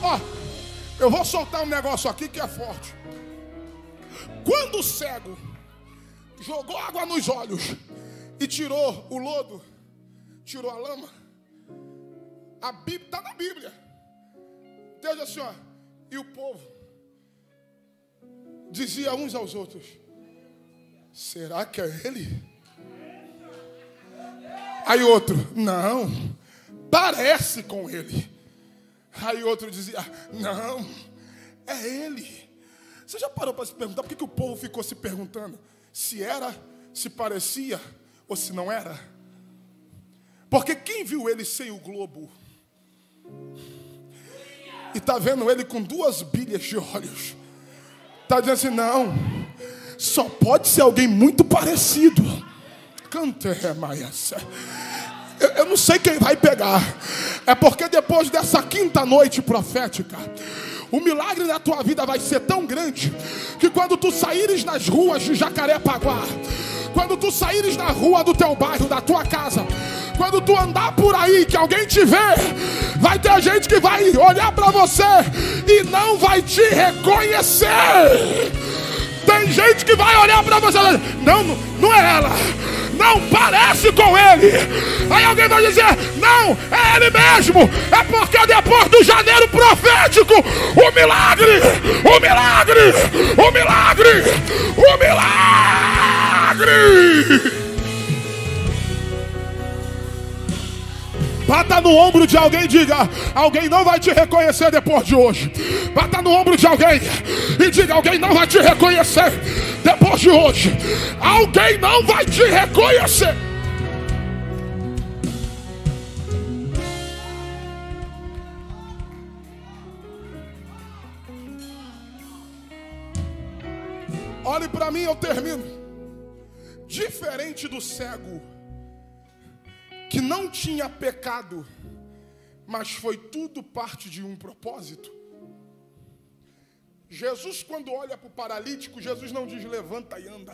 Ó, eu vou soltar um negócio aqui que é forte. Quando o cego jogou água nos olhos e tirou o lodo, tirou a lama, a Bíblia está na Bíblia. Deus diz assim, ó, e o povo dizia uns aos outros: será que é ele? Aí outro: não, parece com ele. Aí outro dizia: não, é ele. Você já parou para se perguntar por que o povo ficou se perguntando se era, se parecia ou se não era? Porque quem viu ele sem o globo e está vendo ele com 2 bilhas de olhos, está dizendo assim: não, só pode ser alguém muito parecido. Eu não sei quem vai pegar. É porque depois dessa quinta noite profética, o milagre na tua vida vai ser tão grande que quando tu saíres nas ruas de Jacarepaguá, quando tu saíres na rua do teu bairro, da tua casa, quando tu andar por aí, que alguém te vê, vai ter gente que vai olhar para você e não vai te reconhecer. Tem gente que vai olhar para você e dizer: não, não é ela. não parece com ele. Aí alguém vai dizer, não, é ele mesmo. É porque depois do janeiro profético, o milagre, o milagre, o milagre, o milagre. Bata no ombro de alguém e diga, alguém não vai te reconhecer depois de hoje. Bata no ombro de alguém e diga, alguém não vai te reconhecer depois de hoje. Alguém não vai te reconhecer. Olhe para mim, eu termino. Diferente do cego, que não tinha pecado, mas foi tudo parte de um propósito. Jesus, quando olha para o paralítico, Jesus não diz levanta e anda.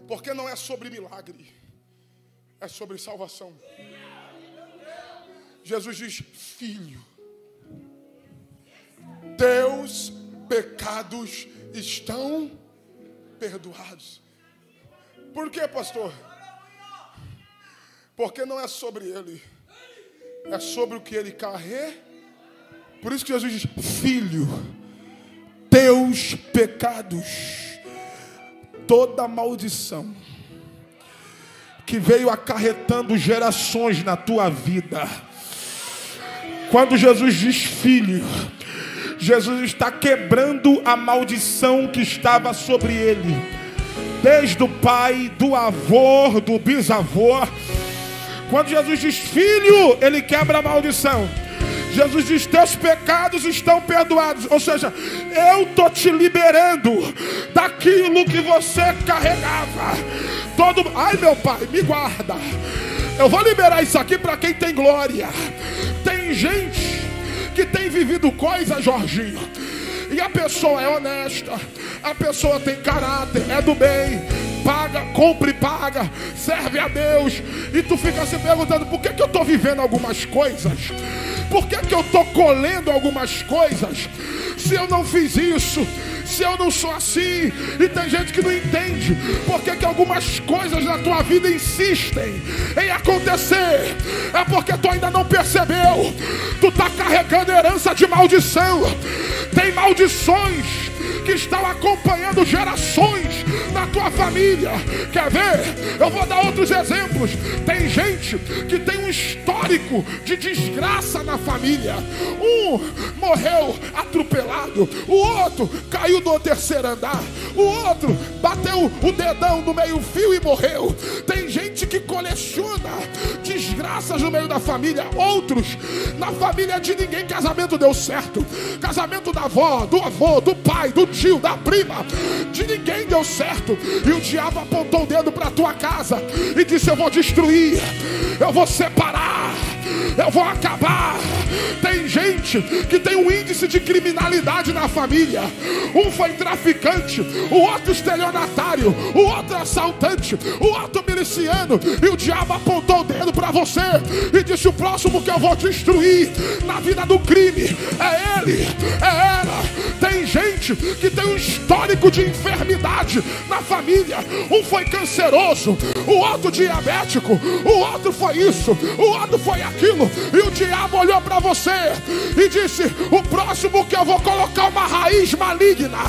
Porque não é sobre milagre, é sobre salvação. Jesus diz, filho, teus pecados estão perdoados. Por quê, pastor? Porque não é sobre ele, é sobre o que ele carrega. Por isso que Jesus diz, filho, teus pecados, toda maldição que veio acarretando gerações na tua vida. Quando Jesus diz filho, Jesus está quebrando a maldição que estava sobre ele, desde o pai, do avô, do bisavô. Quando Jesus diz filho, ele quebra a maldição. Jesus diz, teus pecados estão perdoados. Ou seja, eu estou te liberando daquilo que você carregava. Ai, meu pai, me guarda. Eu vou liberar isso aqui para quem tem glória. Tem gente que tem vivido coisas, Jorginho, e a pessoa é honesta, a pessoa tem caráter, é do bem, paga, compra e paga, serve a Deus, e tu fica se perguntando, por que eu estou vivendo algumas coisas? Por que eu estou colhendo algumas coisas? Se eu não fiz isso, se eu não sou assim. E tem gente que não entende por que algumas coisas na tua vida insistem em acontecer. É porque tu ainda não percebeu. Tu está carregando herança de maldição. Tem maldições que estão acompanhando gerações na tua família. Quer ver? Eu vou dar outros exemplos. Tem gente que tem um histórico de desgraça na família. Um morreu atropelado, o outro caiu do terceiro andar, o outro bateu o dedão no meio-fio e morreu. Tem gente que coleciona desgraças no meio da família. Outros, na família de ninguém, casamento deu certo. Casamento da avó, do avô, do pai, do tio, da prima, de ninguém deu certo. E o diabo apontou o dedo para tua casa e disse, eu vou destruir, eu vou separar, eu vou acabar. Tem gente que tem um índice de criminalidade na família. Um foi traficante, o outro estelionatário, o outro assaltante, o outro miliciano. E o diabo apontou o dedo para você e disse, o próximo que eu vou destruir na vida do crime é ele, é ela. Tem gente que tem um histórico de enfermidade na família. Um foi canceroso, o outro diabético, o outro foi isso, o outro foi aquilo. E o diabo olhou para você e disse, o próximo que eu vou colocar uma raiz maligna,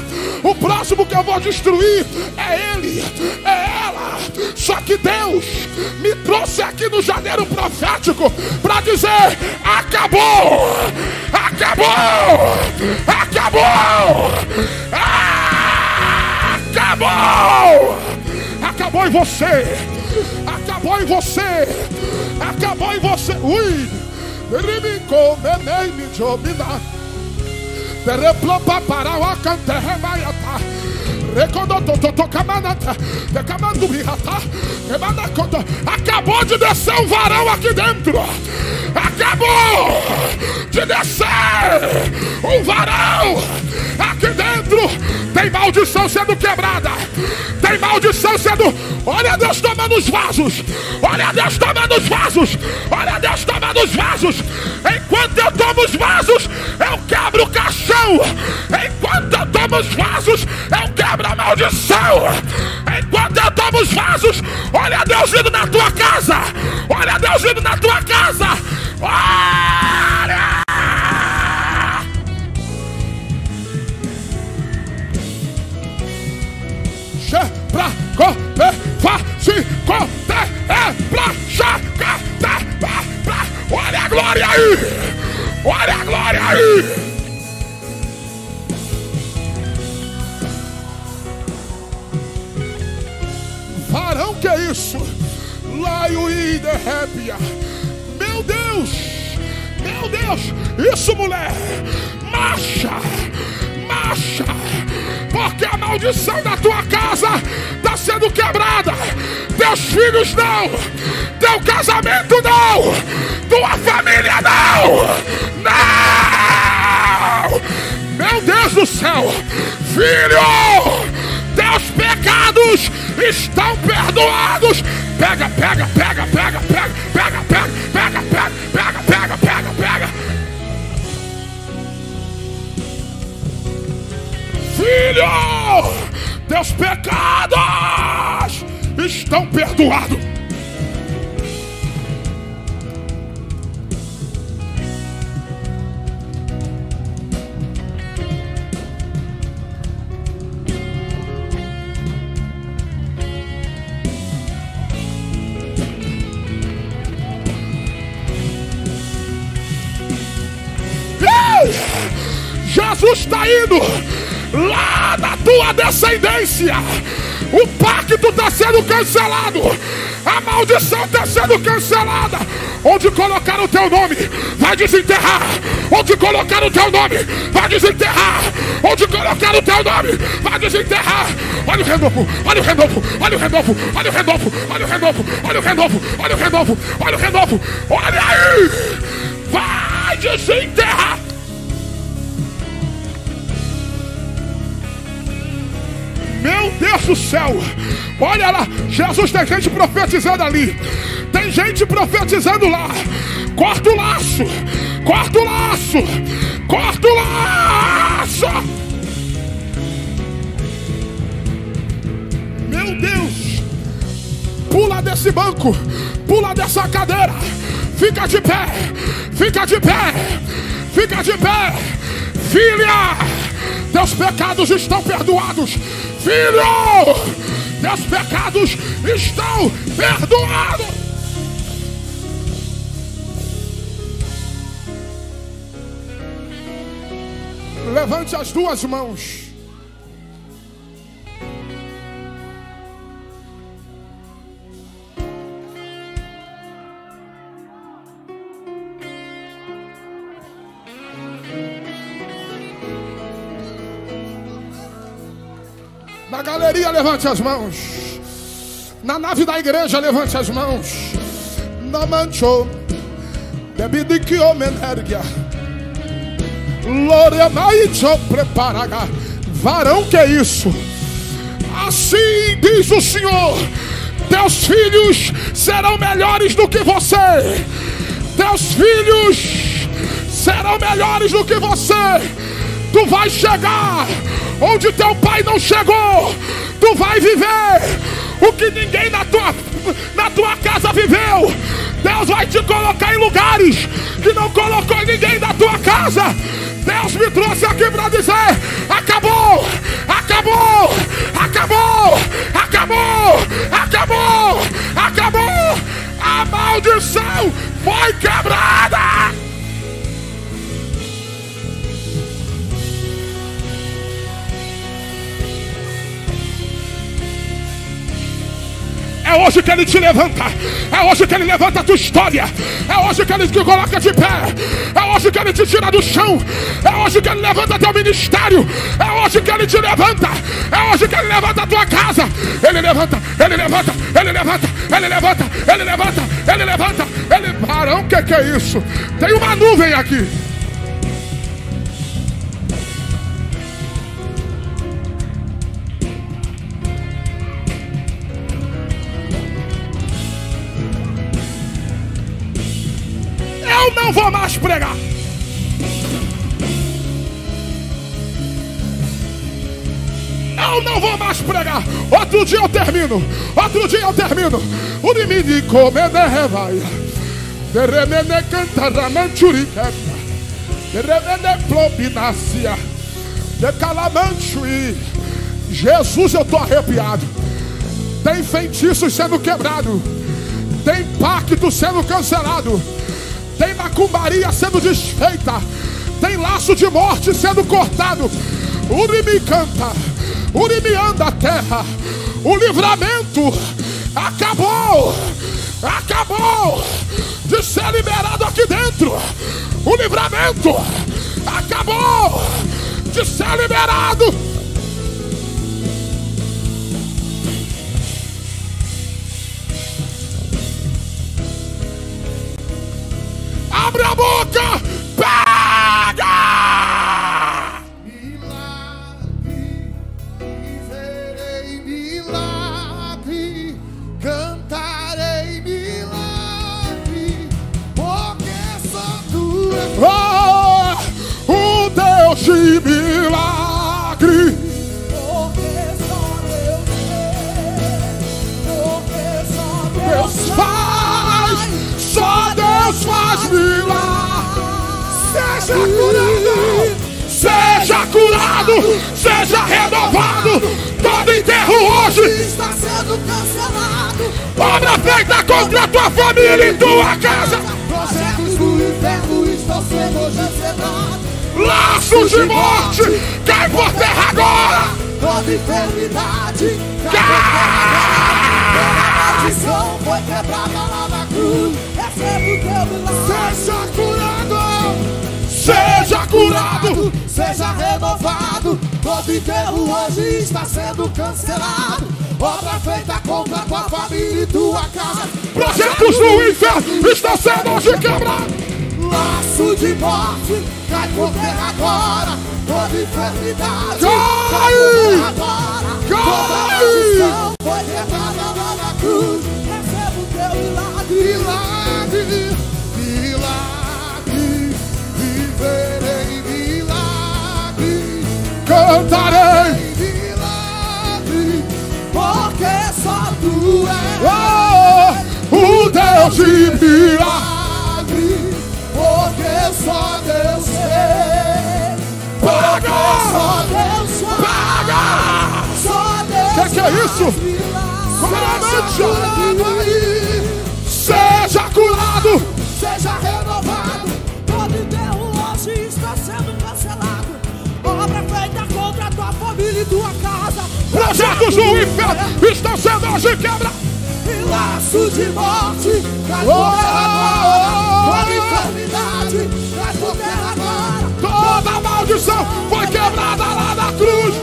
o próximo que eu vou destruir é ele, é ela. Só que Deus me trouxe aqui no janeiro profético para dizer, acabou, acabou, acabou, acabou, acabou em você, acabou em você, acabou em você. Ui, acabou de descer um varão aqui dentro. Acabou de descer um varão aqui dentro. Tem maldição sendo quebrada. Tem maldição sendo... Olha Deus tomando os vasos. Olha Deus tomando os vasos. Olha Deus tomando os vasos. Enquanto eu tomo os vasos, eu quebro o caixão. Enquanto eu tomo os vasos, eu quebro a maldição. Enquanto eu tomo os vasos, Deus. Olha Deus indo na tua casa. Olha Deus indo na tua casa. Olha. Pra correr, fácil, correr, pra chacar, pra. Olha a glória aí. Olha a glória aí. Varão, que é isso? Laio e derrépia. Meu Deus, isso, mulher, marcha, porque a maldição da tua casa está sendo quebrada. Teus filhos não, teu casamento não, tua família não. Meu Deus do céu, filho, teus pecados estão perdoados. Pega. Filho, teus pecados estão perdoados. Jesus está indo lá da tua descendência. O pacto está sendo cancelado. A maldição está sendo cancelada. Onde colocar o teu nome, vai desenterrar. Onde colocar o teu nome, vai desenterrar. Onde colocar o teu nome, vai desenterrar. Olha o renovo, olha o renovo, olha o renovo, olha o renovo, olha o renovo, olha o renovo, olha o renovo, olha o renovo. Olha aí, vai desenterrar. Meu Deus do céu, olha lá, Jesus, tem gente profetizando ali, tem gente profetizando lá. Corta o laço, corta o laço, corta o laço. Meu Deus, pula desse banco, pula dessa cadeira, fica de pé, fica de pé, fica de pé. Filha, teus pecados estão perdoados. Filho, teus pecados estão perdoados. Levante as duas mãos. Na galeria, levante as mãos. Na nave da igreja, levante as mãos. Na mancho, bebida que homem erga. Loremaicho preparaga. Varão, que é isso? Assim diz o Senhor: teus filhos serão melhores do que você. Teus filhos serão melhores do que você. Tu vai chegar onde teu pai não chegou. Tu vai viver o que ninguém na tua casa viveu. Deus vai te colocar em lugares que não colocou ninguém na tua casa. Deus me trouxe aqui para dizer: acabou, acabou, acabou, acabou, acabou, acabou. A maldição foi quebrada. É hoje que Ele te levanta. É hoje que Ele levanta a tua história. É hoje que Ele te coloca de pé. É hoje que Ele te tira do chão. É hoje que Ele levanta teu ministério. É hoje que Ele te levanta. É hoje que Ele levanta a tua casa. Ele levanta, Ele levanta, Ele levanta, Ele levanta, Ele levanta, Ele levanta. Ele... Varão, o que é isso? Tem uma nuvem aqui. Eu não vou mais pregar. Eu Eu não vou mais pregar. Outro dia eu termino. O limite comendo vai. Deremene cantaramanchurica. Deremene plobinacia. Decalamanchuri. Jesus, eu estou arrepiado. Tem feitiços sendo quebrado. Tem pacto sendo cancelado. Tem macumbaria sendo desfeita. Tem laço de morte sendo cortado. Urimi canta. Urimi anda a terra. O livramento acabou. Acabou de ser liberado aqui dentro. O livramento acabou de ser liberado. Abre a boca. Pega! Milagre, verei milagre, cantarei milagre, porque só tu és o Deus de milagre. porque só Deus é, porque só Deus faz, só Deus faz milagre. Seja curado, seja renovado. Todo enterro hoje está sendo cancelado. obra feita contra a tua família e tua casa. Projetos do inferno estão sendo hoje encerrados. Laços de morte cai por terra agora. Toda enfermidade toda maldição foi quebrada lá na cruz. Receba o teu milagre. Seja curado, seja curado, seja renovado. Todo enterro hoje está sendo cancelado. Obra feita contra tua família e tua casa. projetos do inferno estão sendo hoje quebrados. Laço de morte cai por terra agora. Toda enfermidade cai por terra agora. Toda cai. maldição foi quebrada lá na cruz. Receba o teu milagre. Milagre, milagre, viverei milagre, Cantarei, milagre, porque só tu és o Deus de milagre, porque só Deus é. Paga! Só Deus Paga! Só Deus Que é isso? Seja curado, seja renovado. Todo enterro hoje está sendo cancelado. Obra feita contra a tua família e tua casa. projetos do inferno estão sendo hoje quebrados. E laço de morte cai por terra agora. Toda enfermidade cai por terra agora. Toda maldição foi quebrada lá na cruz.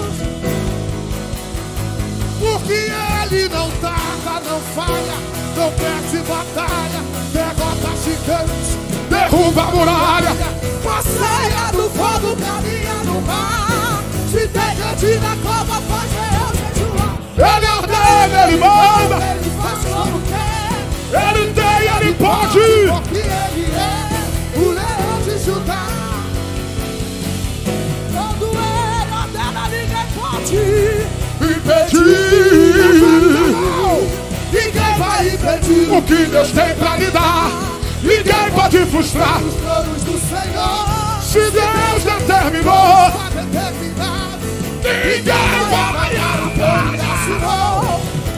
Porque ele não tarda, não falha, não perde batalha, derrota gigantes, Derruba a muralha, passeia no fogo, caminha no mar. Se tem gente na cova, faz eu jejuar. ele ordena, ele manda, Ele faz como quer, ele tem, ele pode. porque ele é o leão de Judá. Quando ele ordena, ninguém pode Impedir ninguém vai impedir o que Deus tem pra lhe dar. Ninguém pode frustrar. os planos do Senhor. Se Deus determinou, Está determinado. ninguém vai apagar.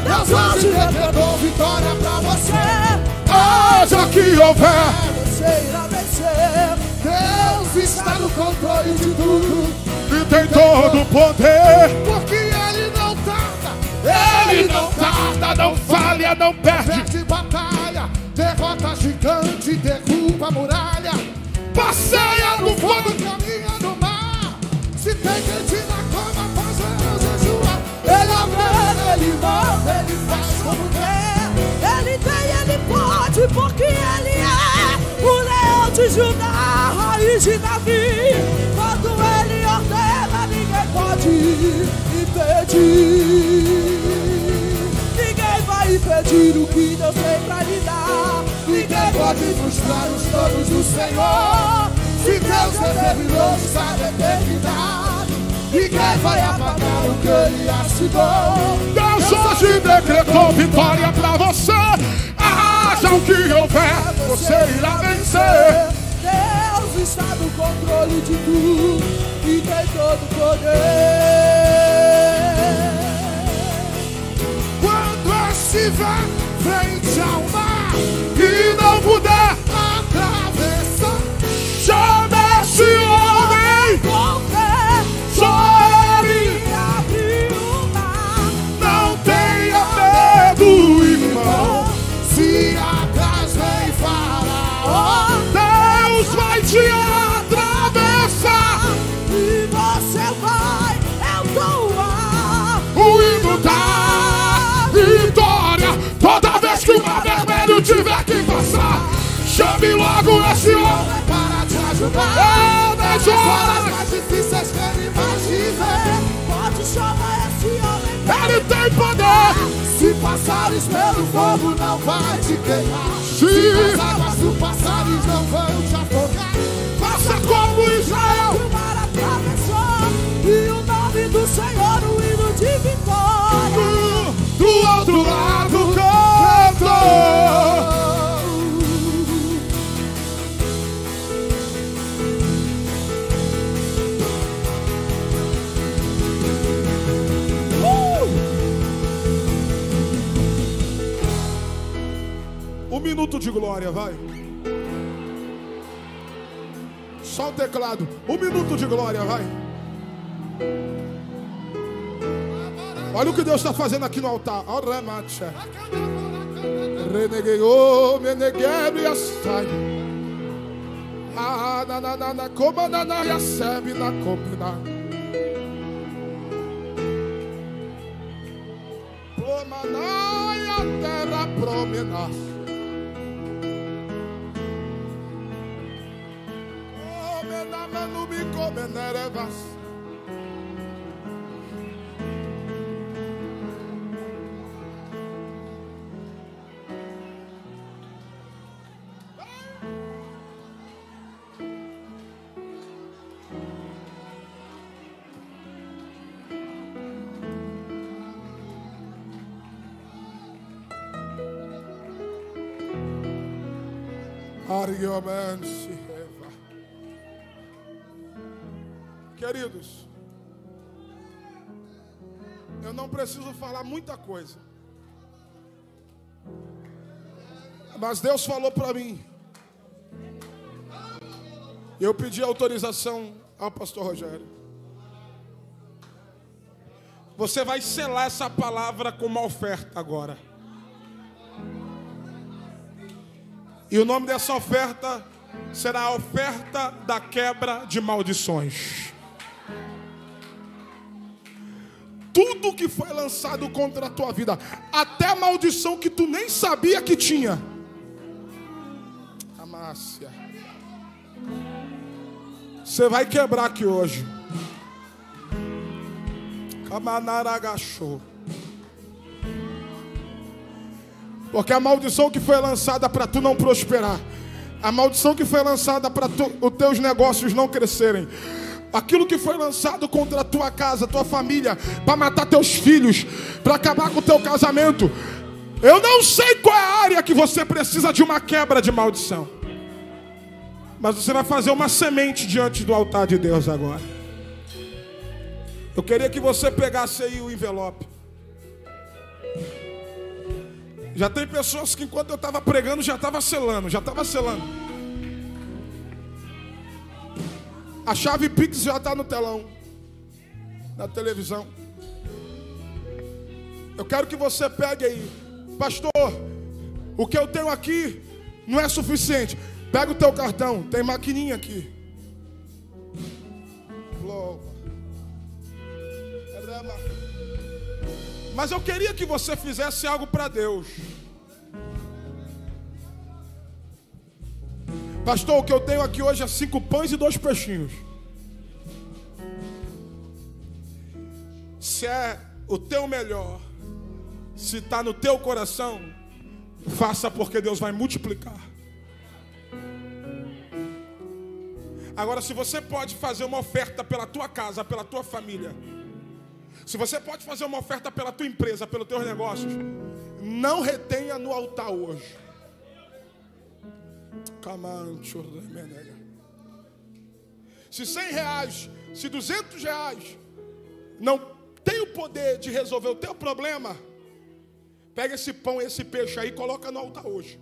Deus hoje decretou vitória pra você. Haja que houver, Você irá vencer. Deus está no controle de tudo. e tem todo o poder. Porque Ele não tarda. Ele não tarda, não falha, não perde. Perde batalha, derrota gigante, derruba a muralha. Passeia no fogo. Caminha no mar. Se tem gente na cama, faz eu jejuar. Ele ordena, ele manda, ele faz como quer. Ele tem, ele pode, porque ele é o leão de Judá, raiz de Davi. Quando ele ordena, ninguém pode impedir. Ninguém vai impedir o que Deus tem pra lhe dar. Ninguém pode frustrar os planos do Senhor. Se Deus determinou, está determinado. ninguém vai apagar o que ele assinou. Deus hoje decretou vitória pra você. Arrasa o que houver, você irá vencer. Deus está no controle de tudo e tem todo o poder. Quando estiver frente ao mar e não puder atravessar, chame esse homem, só ele Abriu o mar. não tenha medo, irmão. Se atrás vem Faraó, Deus vai te atravessar. e você vai entoar O hino da vitória. Toda vez que o mar vermelho tiver que passar, chame logo esse homem para te ajudar. É das horas mais difíceis que ele vai te ver, pode chamar esse homem. ele tem poder. Se passares pelo fogo, não vai te queimar. Se As águas do passares não vão te afogar. faça como Israel, O mar atravessou e o nome do Senhor, o hino de vitória. do outro lado cantou. Um minuto de glória, vai. Só o teclado. Um minuto de glória, vai. Olha o que Deus está fazendo aqui no altar. Renegueu, menegueu e assai. Ah, na, como na recebe na combina. Promanai a terra promenar. Queridos, eu não preciso falar muita coisa, mas Deus falou para mim. Eu pedi autorização ao pastor Rogério. Você vai selar essa palavra com uma oferta agora. E o nome dessa oferta será a oferta da quebra de maldições. Tudo que foi lançado contra a tua vida, até a maldição que tu nem sabia que tinha. Amácia. Você vai quebrar aqui hoje. Camanaragachou. Porque a maldição que foi lançada para tu não prosperar, a maldição que foi lançada para os teus negócios não crescerem, aquilo que foi lançado contra a tua casa, tua família, para matar teus filhos, para acabar com o teu casamento, eu não sei qual é a área que você precisa de uma quebra de maldição, mas você vai fazer uma semente diante do altar de Deus agora. Eu queria que você pegasse aí o envelope. Já tem pessoas que enquanto eu estava pregando já estava selando. A chave Pix já está no telão, na televisão. Eu quero que você pegue aí. Pastor, o que eu tenho aqui não é suficiente. Pega o teu cartão, tem maquininha aqui. Mas eu queria que você fizesse algo para Deus. Pastor, o que eu tenho aqui hoje é 5 pães e 2 peixinhos. Se é o teu melhor, se está no teu coração, faça, porque Deus vai multiplicar. Agora, se você pode fazer uma oferta pela tua casa, pela tua família, se você pode fazer uma oferta pela tua empresa, pelos teus negócios, não retenha no altar hoje. Se 100 reais, se 200 reais não tem o poder de resolver o teu problema, pega esse pão e esse peixe aí e coloca no altar hoje.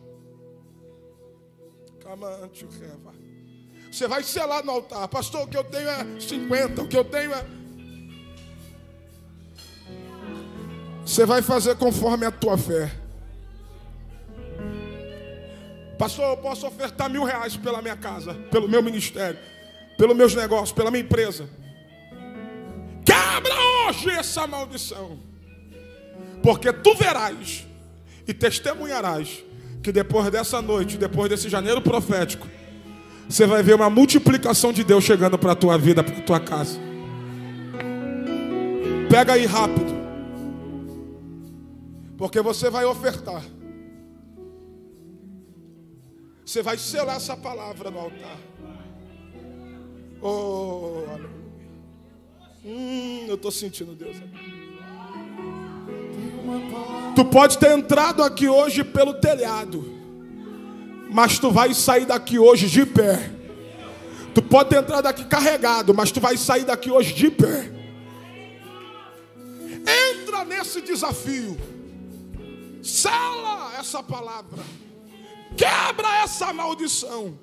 Você vai selar no altar. Pastor, o que eu tenho é 50, o que eu tenho é... Você vai fazer conforme a tua fé. Pastor, eu posso ofertar 1.000 reais pela minha casa, pelo meu ministério, pelos meus negócios, pela minha empresa. Quebra hoje essa maldição. Porque tu verás e testemunharás que depois dessa noite, depois desse janeiro profético, você vai ver uma multiplicação de Deus chegando para a tua vida, para a tua casa. Pega aí rápido. Porque você vai ofertar. Você vai selar essa palavra no altar. Oh, aleluia. Eu estou sentindo Deus aqui. Tu pode ter entrado aqui hoje pelo telhado, mas tu vai sair daqui hoje de pé. Tu pode ter entrado aqui carregado, mas tu vai sair daqui hoje de pé. Entra nesse desafio. Sela essa palavra. Quebra essa maldição.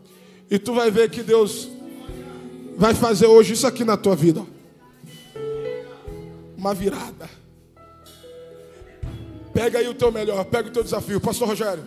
E tu vai ver que Deus vai fazer hoje isso aqui na tua vida. Uma virada. Pega aí o teu melhor, pega o teu desafio. Pastor Rogério.